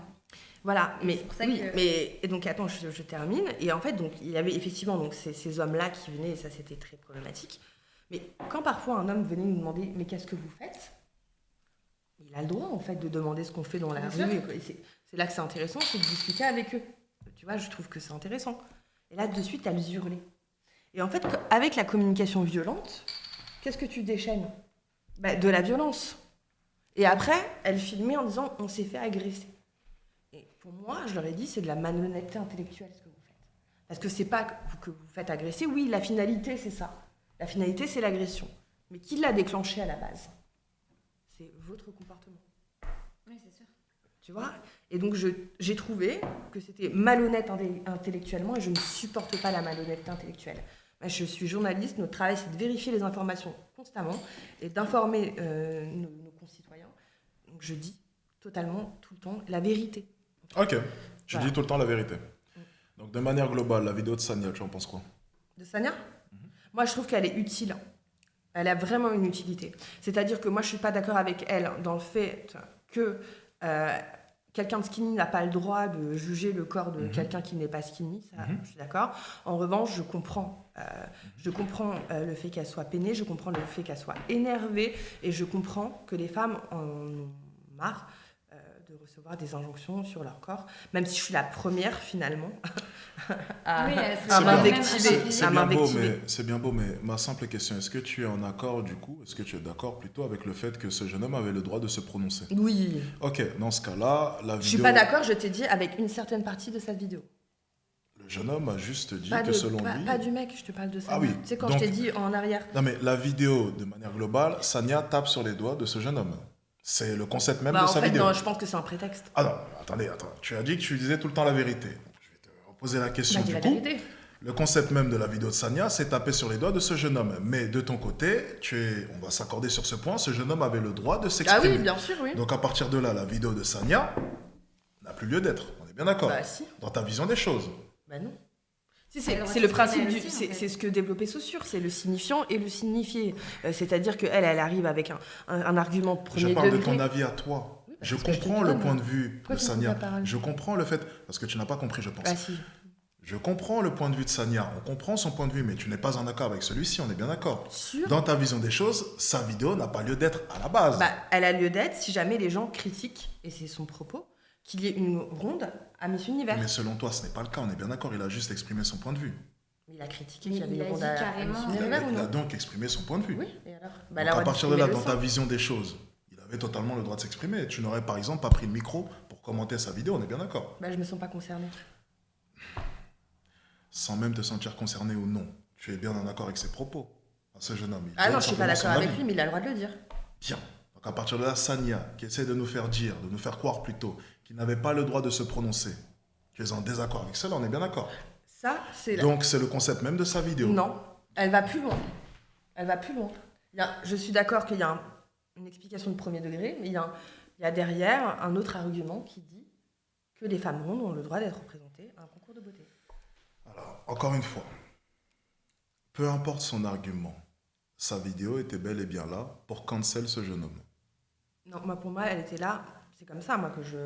Voilà, Et mais c'est pour ça oui, que- mais et donc attends, je termine. Et en fait, donc il y avait effectivement donc ces hommes-là qui venaient, et ça c'était très problématique. Mais quand parfois un homme venait nous demander, mais qu'est-ce que vous faites? Il a le droit en fait de demander ce qu'on fait dans la Bien rue. sûr. Et c'est là que c'est intéressant, c'est de discuter avec eux. Tu vois, je trouve que c'est intéressant. Et là, de suite, elles hurlaient. Et en fait, avec la communication violente, qu'est-ce que tu déchaînes? De la violence. Et après, elles filmaient en disant, on s'est fait agresser. Et pour moi, je leur ai dit, c'est de la malhonnêteté intellectuelle ce que vous faites. Parce que c'est pas que vous faites agresser. Oui, la finalité, c'est ça. La finalité, c'est l'agression. Mais qui l'a déclenché à la base? C'est votre comportement. Oui, c'est sûr. Tu vois? Et donc, j'ai trouvé que c'était malhonnête intellectuellement et je ne supporte pas la malhonnêteté intellectuelle. Moi, je suis journaliste, notre travail, c'est de vérifier les informations constamment et d'informer nos concitoyens. Donc, je dis totalement, tout le temps, la vérité. Ok, tu Voilà. dis tout le temps la vérité. Donc de manière globale, la vidéo de Sania, tu en penses quoi? De Sania? Moi, je trouve qu'elle est utile. Elle a vraiment une utilité. C'est-à-dire que moi, je ne suis pas d'accord avec elle dans le fait que quelqu'un de skinny n'a pas le droit de juger le corps de quelqu'un qui n'est pas skinny. Ça, je suis d'accord. En revanche, je comprends le fait qu'elle soit peinée, je comprends le fait qu'elle soit énervée et je comprends que les femmes en ont marre de recevoir des injonctions sur leur corps, même si je suis la première finalement à Oui, à c'est m'invectiver. C'est à bien beau, m'invectiver. c'est bien beau, mais ma simple question, est-ce que tu es en accord du coup, est-ce que tu es d'accord plutôt avec le fait que ce jeune homme avait le droit de se prononcer? Oui. Ok, dans ce cas-là, la vidéo... Je suis pas d'accord, je t'ai dit avec une certaine partie de cette vidéo. Le jeune homme a juste dit Pas, que selon lui... pas du mec, je te parle de ça. Ah oui, Tu sais, quand donc- je t'ai dit en arrière. Non mais la vidéo, de manière globale, Sania tape sur les doigts de ce jeune homme. C'est le concept même Bah, de en sa fait, vidéo. non, je pense que c'est un prétexte. Ah non, attends. Tu as dit que tu disais tout le temps la vérité. Je vais te reposer la question Bah, dis du la coup. vérité. Le concept même de la vidéo de Sania, c'est taper sur les doigts de ce jeune homme. Mais de ton côté, on va s'accorder sur ce point, ce jeune homme avait le droit de Ah s'exprimer. oui, bien sûr, oui. Donc à partir de là, la vidéo de Sania n'a plus lieu d'être. On est bien d'accord. Bah si, Dans ta vision des choses. bah non. Si, Elle c'est aurait c'est le pu principe s'exprimer du. aussi, en fait. C'est ce que développait Saussure, c'est le signifiant et le signifié. C'est-à-dire qu'elle, elle arrive avec un argument de Je premier parle de degré. ton avis à toi. Oui, bah, Je c'est ce que je te comprends le donne. point de vue Pourquoi de tu me coupes Sania. la parole Je comprends le fait, parce que tu n'as pas compris, je pense. Ah si. Je comprends le point de vue de Sania. On comprend son point de vue, mais tu n'es pas en accord avec celui-ci, on est bien d'accord. Sûr. Dans ta vision des choses, sa vidéo n'a pas lieu d'être à la base. Bah, elle a lieu d'être si jamais les gens critiquent, et c'est son propos, qu'il y ait une ronde à Miss Univers. Mais selon toi, ce n'est pas le cas, on est bien d'accord, il a juste exprimé son point de vue. Il a critiqué Mais qu'il y avait il une a ronde dit à carrément. Miss Il Univers ou Il a non donc exprimé son point de vue. Oui, et alors Bah, Donc, elle a à le droit partir de là, d'exprimer dans le ta sien. vision des choses, il avait totalement le droit de s'exprimer. Tu n'aurais par exemple pas pris le micro pour commenter sa vidéo, on est bien d'accord. Bah, je me sens pas concernée. Sans même te sentir concerné ou non. Tu es bien en accord avec ses propos à ce jeune homme. Il Ah donne non, je suis pas simplement d'accord son avec avis. lui, mais il a le droit de le dire. Bien. Donc à partir de là, Sania, qui essaie de nous faire dire, de nous faire croire plutôt, qu'il n'avait pas le droit de se prononcer, tu es en désaccord avec cela, on est bien d'accord. Ça, c'est la... Donc c'est le concept même de sa vidéo. Non, elle va plus loin. Elle va plus loin. Je suis d'accord qu'il y a une explication de premier degré, mais il y a derrière un autre argument qui dit que les femmes rondes ont le droit d'être représentées à un concours de beauté. Alors, encore une fois, peu importe son argument, sa vidéo était bel et bien là pour cancel ce jeune homme. Non, moi, pour moi, elle était là. C'est comme ça, moi, que je...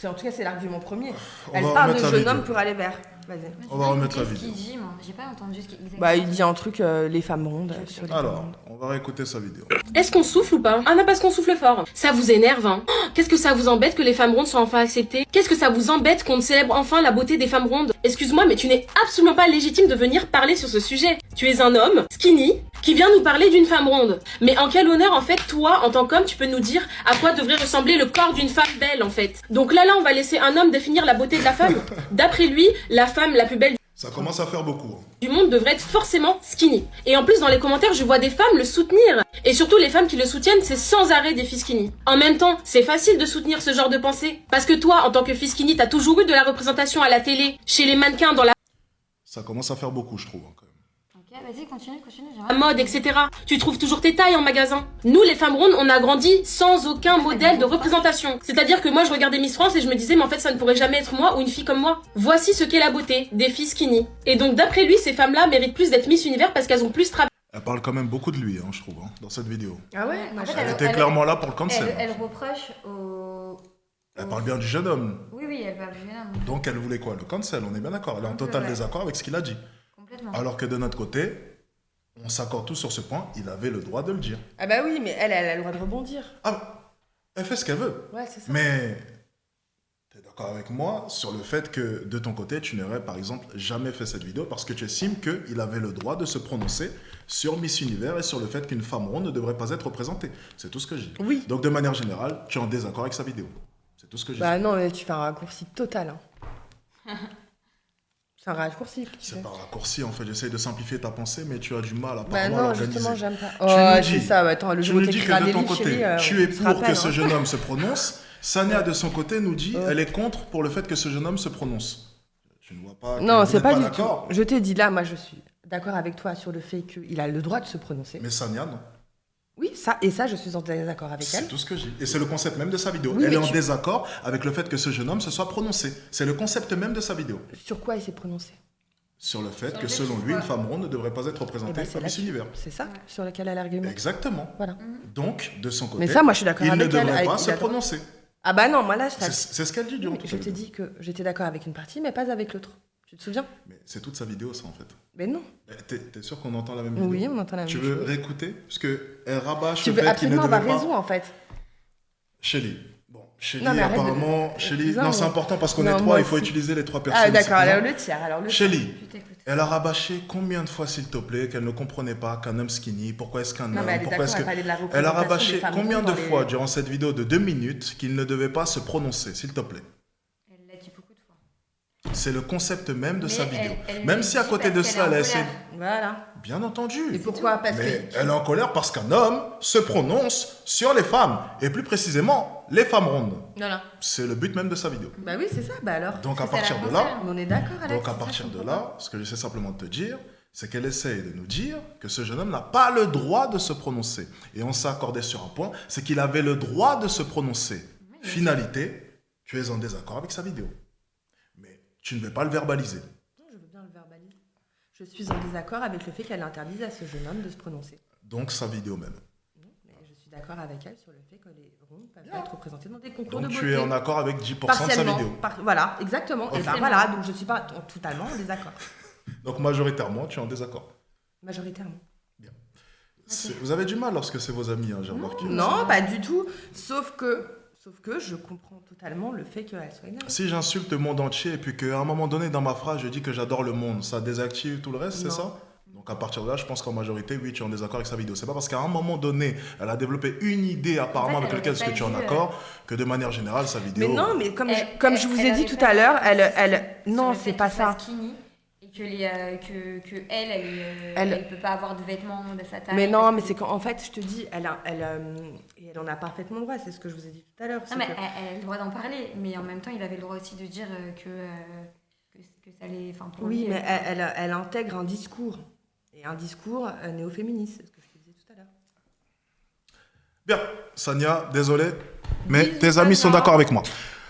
En tout cas, c'est l'argument premier. On Elle va parle de remettre la jeune vidéo. homme pour aller vers... Vas-y. On va remettre la ce vidéo. qu'il dit, moi. J'ai pas entendu ce qu'il exactement. Bah, il dit un truc, les femmes rondes, sur les femmes Alors, rondes. on va réécouter sa vidéo. Est-ce qu'on souffle ou pas? Ah non, parce qu'on souffle fort. Ça vous énerve, hein? Oh, qu'est-ce que ça vous embête que les femmes rondes soient enfin acceptées? Qu'est-ce que ça vous embête qu'on célèbre enfin la beauté des femmes rondes? Excuse-moi, mais tu n'es absolument pas légitime de venir parler sur ce sujet. Tu es un homme, skinny, qui vient nous parler d'une femme ronde. Mais en quel honneur, en fait, toi, en tant qu'homme, tu peux nous dire à quoi devrait ressembler le corps d'une femme belle, en fait? Donc là, on va laisser un homme définir la beauté de la femme. D'après lui, la femme la plus belle Ça commence à faire beaucoup. hein. du monde devrait être forcément skinny. Et en plus, dans les commentaires, je vois des femmes le soutenir. Et surtout, les femmes qui le soutiennent, c'est sans arrêt des filles skinny. En même temps, c'est facile de soutenir ce genre de pensée. Parce que toi, en tant que fille skinny, t'as toujours eu de la représentation à la télé, chez les mannequins, dans la Ça commence à faire beaucoup, je trouve. hein, quand même. Ok, vas-y, continue. J'ai rien mode, etc. Tu trouves toujours tes tailles en magasin. Nous, les femmes rondes, on a grandi sans aucun modèle de représentation. C'est-à-dire que moi, je regardais Miss France et je me disais, mais en fait, ça ne pourrait jamais être moi ou une fille comme moi. Voici ce qu'est la beauté, des filles skinny. Et donc, d'après lui, ces femmes-là méritent plus d'être Miss Univers parce qu'elles ont plus travaillé. Elle parle quand même beaucoup de lui, hein, je trouve, hein, dans cette vidéo. Ah ouais, En moi, fait, je- Elle elle- était elle- clairement là pour le cancel. Elle reproche au. Elle parle bien du jeune homme. Oui, elle parle du jeune homme. Donc elle voulait quoi? Le cancel, on est bien d'accord. Elle est en total Ouais. désaccord avec ce qu'il a dit. Complètement. Alors que de notre côté, on s'accorde tous sur ce point, il avait le droit de le dire. Ah bah oui, mais elle a le droit de rebondir. Ah, elle fait ce qu'elle veut. Ouais, c'est ça. Mais tu es d'accord avec moi sur le fait que de ton côté, tu n'aurais par exemple jamais fait cette vidéo parce que tu estimes qu'il avait le droit de se prononcer sur Miss Univers et sur le fait qu'une femme ronde ne devrait pas être représentée. C'est tout ce que je dis. Oui. Donc de manière générale, tu es en désaccord avec sa vidéo. C'est tout ce que je dis. Bah non, mais tu fais un raccourci total. hein. C'est un raccourci que tu C'est fais. pas raccourci en fait, j'essaye de simplifier ta pensée, mais tu as du mal Bah apparemment à non, l'organiser. justement, j'aime pas. Tu Oh, nous c'est dis- ça, attends, le Tu jour où nous dis t'écriras que de des ton livres, côté, chérie, tu es on se pour rappelle, que ce hein. jeune homme se prononce. Sania, de son côté, nous dit elle est contre pour le fait que ce jeune homme se prononce. Tu ne vois pas. que Non, vous c'est n'êtes pas du tout. d'accord. Je t'ai dit là, moi je suis d'accord avec toi sur le fait qu'il a le droit de se prononcer. Mais Sania, non. Oui, ça, et ça, je suis en désaccord avec C'est elle. tout ce que je dis. Et c'est le concept même de sa vidéo. Oui, elle mais est en tu- désaccord avec le fait que ce jeune homme se soit prononcé. C'est le concept même de sa vidéo. Sur quoi il s'est prononcé Sur le fait Sur que le fait selon qu'il lui, soit- une femme ronde ne devrait pas être Eh représentée ben, c'est par Miss là-dessus. Univers. C'est ça Ouais. sur lequel elle argumente. Exactement. Voilà. Donc, de son côté, Mais ça, moi je suis d'accord il ne avec elle. devrait avec- pas il se a le droit. prononcer. Ah bah non, moi là, ça- C'est ce qu'elle dit durant toute je la t'ai vidéo. dit que j'étais d'accord avec une partie, mais pas avec l'autre. Tu te souviens Mais c'est toute sa vidéo, ça, en fait. Mais non. T'es sûr qu'on entend la même vidéo? Oui, on entend la même Tu chose. veux réécouter? Parce qu'elle rabâche Tu le veux fait qu'il ne absolument avoir devait pas... raison en fait. Shelly. Bon, Shelly, Non, mais arrête de- apparemment... Shelly... Non, Non, mais- c'est important parce qu'on Non, est moi trois, il faut aussi. utiliser les trois personnes. Ah d'accord, c'est alors bien. le tiers, alors le tiers. Shelly, Je t'écoute. elle a rabâché combien de fois, s'il te plaît, qu'elle ne comprenait pas qu'un homme skinny, pourquoi est-ce qu'un Non, homme, mais elle est pourquoi d'accord, est-ce elle que... parlait de la Elle a représentation rabâché des femmes combien rondes de dans les- fois durant cette vidéo de 2 minutes qu'il ne devait pas se prononcer, s'il te plaît? Elle l'a dit beaucoup de fois. c'est le concept même de Mais sa vidéo. elle Même le si à dit côté de parce cela, qu'elle elle est a en essayé... colère. Voilà. Bien entendu. Et pourquoi? Parce Mais que... elle est en colère parce qu'un homme se prononce sur les femmes, et plus précisément, les femmes rondes. Voilà. C'est le but même de sa vidéo. Bah oui, c'est ça. Bah alors. Donc à Ça, ça partir la de là, concerne. On est d'accord, Alex. donc à partir de là, ce que j'essaie simplement de te dire, c'est qu'elle essaye de nous dire que ce jeune homme n'a pas le droit de se prononcer. Et on s'est accordé sur un point, c'est qu'il avait le droit de se prononcer. Finalité, tu es en désaccord avec sa vidéo. Mais tu ne veux pas le verbaliser. Non, je veux bien le verbaliser. Je suis en désaccord avec le fait qu'elle interdise à ce jeune homme de se prononcer. Donc sa vidéo même. Non, mais je suis d'accord avec elle sur le fait que les rondes peuvent pas être représentées dans des concours de Donc beauté. tu es en accord avec 10% de sa Partiellement. vidéo. Voilà, exactement. Et ben Partiellement. voilà, donc je suis pas totalement en désaccord. Donc majoritairement, tu es en désaccord. Majoritairement. Vous avez du mal lorsque c'est vos amis, hein, j'ai remarqué. Non, pas du tout. Sauf que je comprends totalement le fait qu'elle soit énervée. Si j'insulte le monde entier et puis qu'à un moment donné dans ma phrase je dis que j'adore le monde, ça désactive tout le reste, c'est Non. ça? Donc à partir de là, je pense qu'en majorité, oui, tu es en désaccord avec sa vidéo. C'est pas parce qu'à un moment donné, elle a développé une idée apparemment En fait, avec elle laquelle aurait est-ce que pas tu es en dû, accord que de manière générale, sa vidéo... Mais non, mais comme Elle- je vous elle ai dit aurait tout pas à l'heure, dû elle insister non, sur le c'est fait pas qu'elle soit ça. skinny et que elle, Elle- elle peut pas avoir de vêtements de sa taille. Mais non, parce mais que- c'est qu'en fait, je te dis, elle en a parfaitement le droit, c'est ce que je vous ai dit tout à l'heure. Non, c'est mais que- elle a le droit d'en parler, mais en même temps, il avait le droit aussi de dire que ça allait. Enfin, pour Oui, lui, mais elle intègre un discours. Et un discours néo-féministe, c'est ce que je te disais tout à l'heure. Bien, Sania, désolé, mais Bisous, tes amis sont Sania. d'accord avec moi.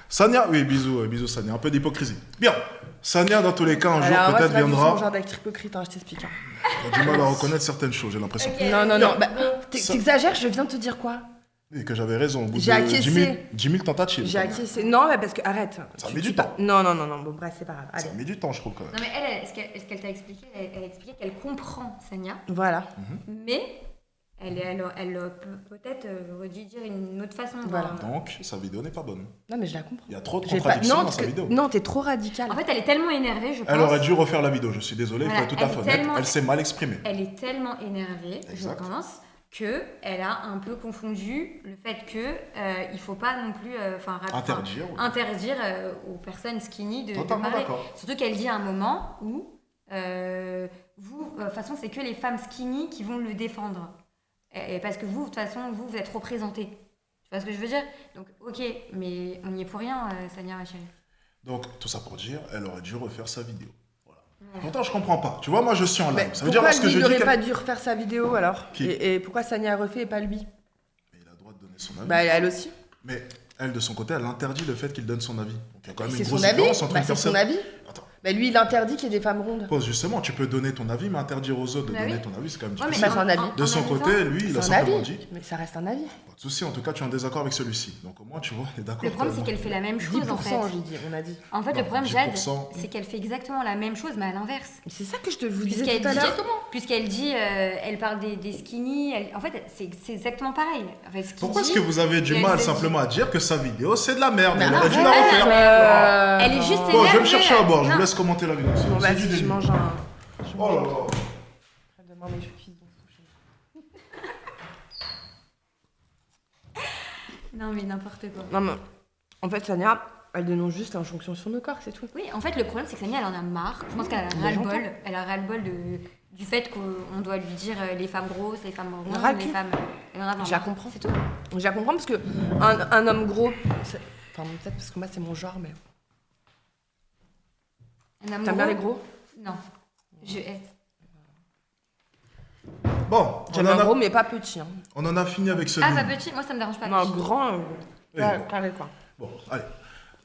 Sania, oui, bisous Sania, un peu d'hypocrisie. Bien, Sania, dans tous les cas, un jour Alors, moi, peut-être c'est pas du tout mon viendra... genre d'acte hypocrite, hein, je t'explique. Hein. J'ai du mal à reconnaître certaines choses, j'ai l'impression. Ok. Non, non, non, bah, Ça- t'exagères, je viens de te dire quoi? Et que j'avais raison, au bout J'ai de acquiescé. 10 000 tentatives. J'ai acquiescé. Non, mais parce que, arrête. Ça a Tu- mis tu du pas- temps. Non, non, non, non, bon, bref, c'est pas grave. Allez. Ça a mis du temps, je trouve, quand même. Non, mais elle, ce qu'elle t'a expliqué, elle a expliqué qu'elle comprend Sania, Voilà. mais elle peut-être aurait dû dire une autre façon. Voilà. Donc, sa vidéo n'est pas bonne. Non, mais je la comprends. Il y a trop de J'ai pas- contradictions Non, dans parce sa que- vidéo. non, t'es trop radical. En fait, elle est tellement énervée, je pense. Elle aurait dû refaire la vidéo, je suis désolé, il Voilà, faut être tout à elle fait est honnête. tellement- Elle s'est mal exprimée. Elle est tellement énervée, Exact. je pense, qu'elle a un peu confondu le fait que il faut pas non plus Interdire, oui. interdire aux personnes skinny de Totalement parler. d'accord. Surtout qu'elle dit à un moment où de toute façon, c'est que les femmes skinny qui vont le défendre. Et parce que vous, de toute façon, vous êtes représentés. Tu vois ce que je veux dire? Donc, ok, mais on n'y est pour rien, Sania, ma chérie. Donc, tout ça pour dire, elle aurait dû refaire sa vidéo. Voilà. Pourtant, je comprends pas. Tu vois, moi, je suis en Mais live. Ça veut dire pourquoi lorsque lui je dis n'aurait qu'elle... pas dû refaire sa vidéo alors? Qui Et pourquoi Sania a refait et pas lui? Mais il a le droit de donner son avis. Bah, elle aussi. Mais elle, de son côté, elle interdit le fait qu'il donne son avis. Donc, il y a quand même C'est une son grosse avis. différence entre Bah, une c'est son personne... avis. Attends, Bah, lui, il interdit qu'il y ait des femmes rondes. pose justement, tu peux donner ton avis, mais interdire aux autres de Bah donner oui. ton avis, c'est quand même Ouais, mais difficile. Bah, c'est un avis. De son même côté, temps, lui, il a C'est un simplement avis. dit... Mais ça reste un avis. Pas de souci, en tout cas, tu es en désaccord avec celui-ci. Donc, au moins, tu vois, on est d'accord. Le problème, toi c'est et qu'elle moi. fait la même chose, en 10%, fait. j'ai dit, on a dit. En fait, Non, le problème, Jade, 10%. c'est qu'elle fait exactement la même chose, mais à l'inverse. Mais c'est ça que je te vous disais Puisqu'elle tout à dit, l'heure. puisqu'elle dit elle parle des skinny, en fait, c'est exactement pareil. En fait, ce qu'il Pourquoi est-ce dit, que vous avez du elle mal s'est simplement à dire que sa vidéo, c'est de la merde? Mais Elle aurait dû la arrête, refaire. Elle est juste Bon, je vais me énervée. chercher à boire, je Non. vous laisse commenter la vidéo. Bon, C'est du vas-y, je délire. mange un. Je Oh mange là un- là. Après-demain, mais je suis cuisine. Non, mais n'importe quoi. Non, mais en fait, Sania, elle dénonce juste l'injonction sur nos corps, c'est tout. Oui, en fait, le problème, c'est que Sania, elle en a marre. Je pense qu'elle a Mais ras-le-bol. j'entends. Elle a ras-le-bol du fait qu'on doit lui dire les femmes grosses, les femmes rondes, ras le les cul. femmes. Elle en a marre. Je la comprends. C'est tout. Je la comprends parce que un homme gros. Enfin, peut-être parce que moi, c'est mon genre, mais. Un homme T'aimes bien gros les gros? Non. Je hais. Bon, J'aime un gros, mais pas petit. Hein. on en a fini avec ce Ah, livre. pas petit, moi, ça me dérange pas. Non, petit. grand. Oui, bon. Carré, quoi. Bon, allez.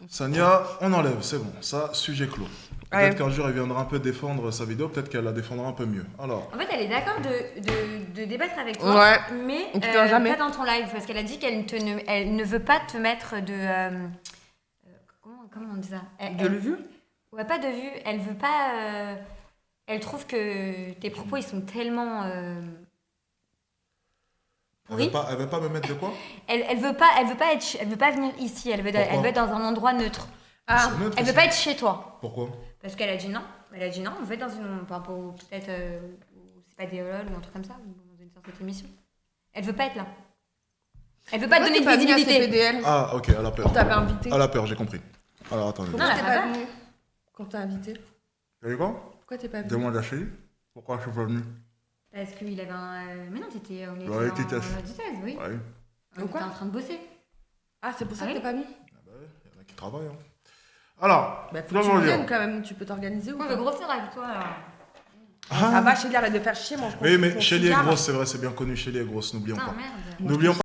Sania, on enlève, c'est bon. Ça, sujet clos. Allez. Peut-être qu'un jour, elle viendra un peu défendre sa vidéo, peut-être qu'elle la défendra un peu mieux. Alors, En fait, elle est d'accord de débattre avec toi, Ouais. mais On te dira jamais. pas dans ton live, parce qu'elle a dit qu'elle elle ne veut pas te mettre de... comment on dit ça De le vu? Ouais, pas de vue. Elle veut pas... elle trouve que tes propos, ils sont tellement... pourris. elle veut pas me mettre de quoi? Elle veut pas venir ici, elle veut être dans un endroit neutre. Ah, C'est neutre Elle veut aussi. pas être chez toi. Pourquoi? Parce qu'elle a dit non. Elle a dit non, on veut être dans une... Enfin, peut-être... c'est pas des LOL ou un truc comme ça, ou dans une sorte d'émission. Elle veut pas être là. Elle veut pas te donner de visibilité. PDL. Ah, ok, elle a peur. On t'avait invité. Elle a peur, j'ai compris. Alors, attendez. Non, Pourquoi elle t'es a pas pas. venu? quand t'as invité? T'as vu quoi? Pourquoi t'es pas venu? Demande à Chélie. Pourquoi je suis pas venu? Parce qu'il avait un. Mais non, on était Ouais, t'étais- en thèse, oui. Ouais. On était en train de bosser. Ah, c'est pour ça Ah que oui. t'es pas venu? Ah bah ouais, il y en a qui travaillent. Hein. Alors, Bah, faut que Non, tu non, viennes non. quand même, tu peux t'organiser ou Ouais, pas? mais grosse avec toi, alors. Ça va, Chélie, arrête de faire chier, mange oui, mais ton Chélie est cigare. grosse, c'est vrai, c'est bien connu. Chélie est grosse, n'oublions Putain, pas. merde. N'oublions pas.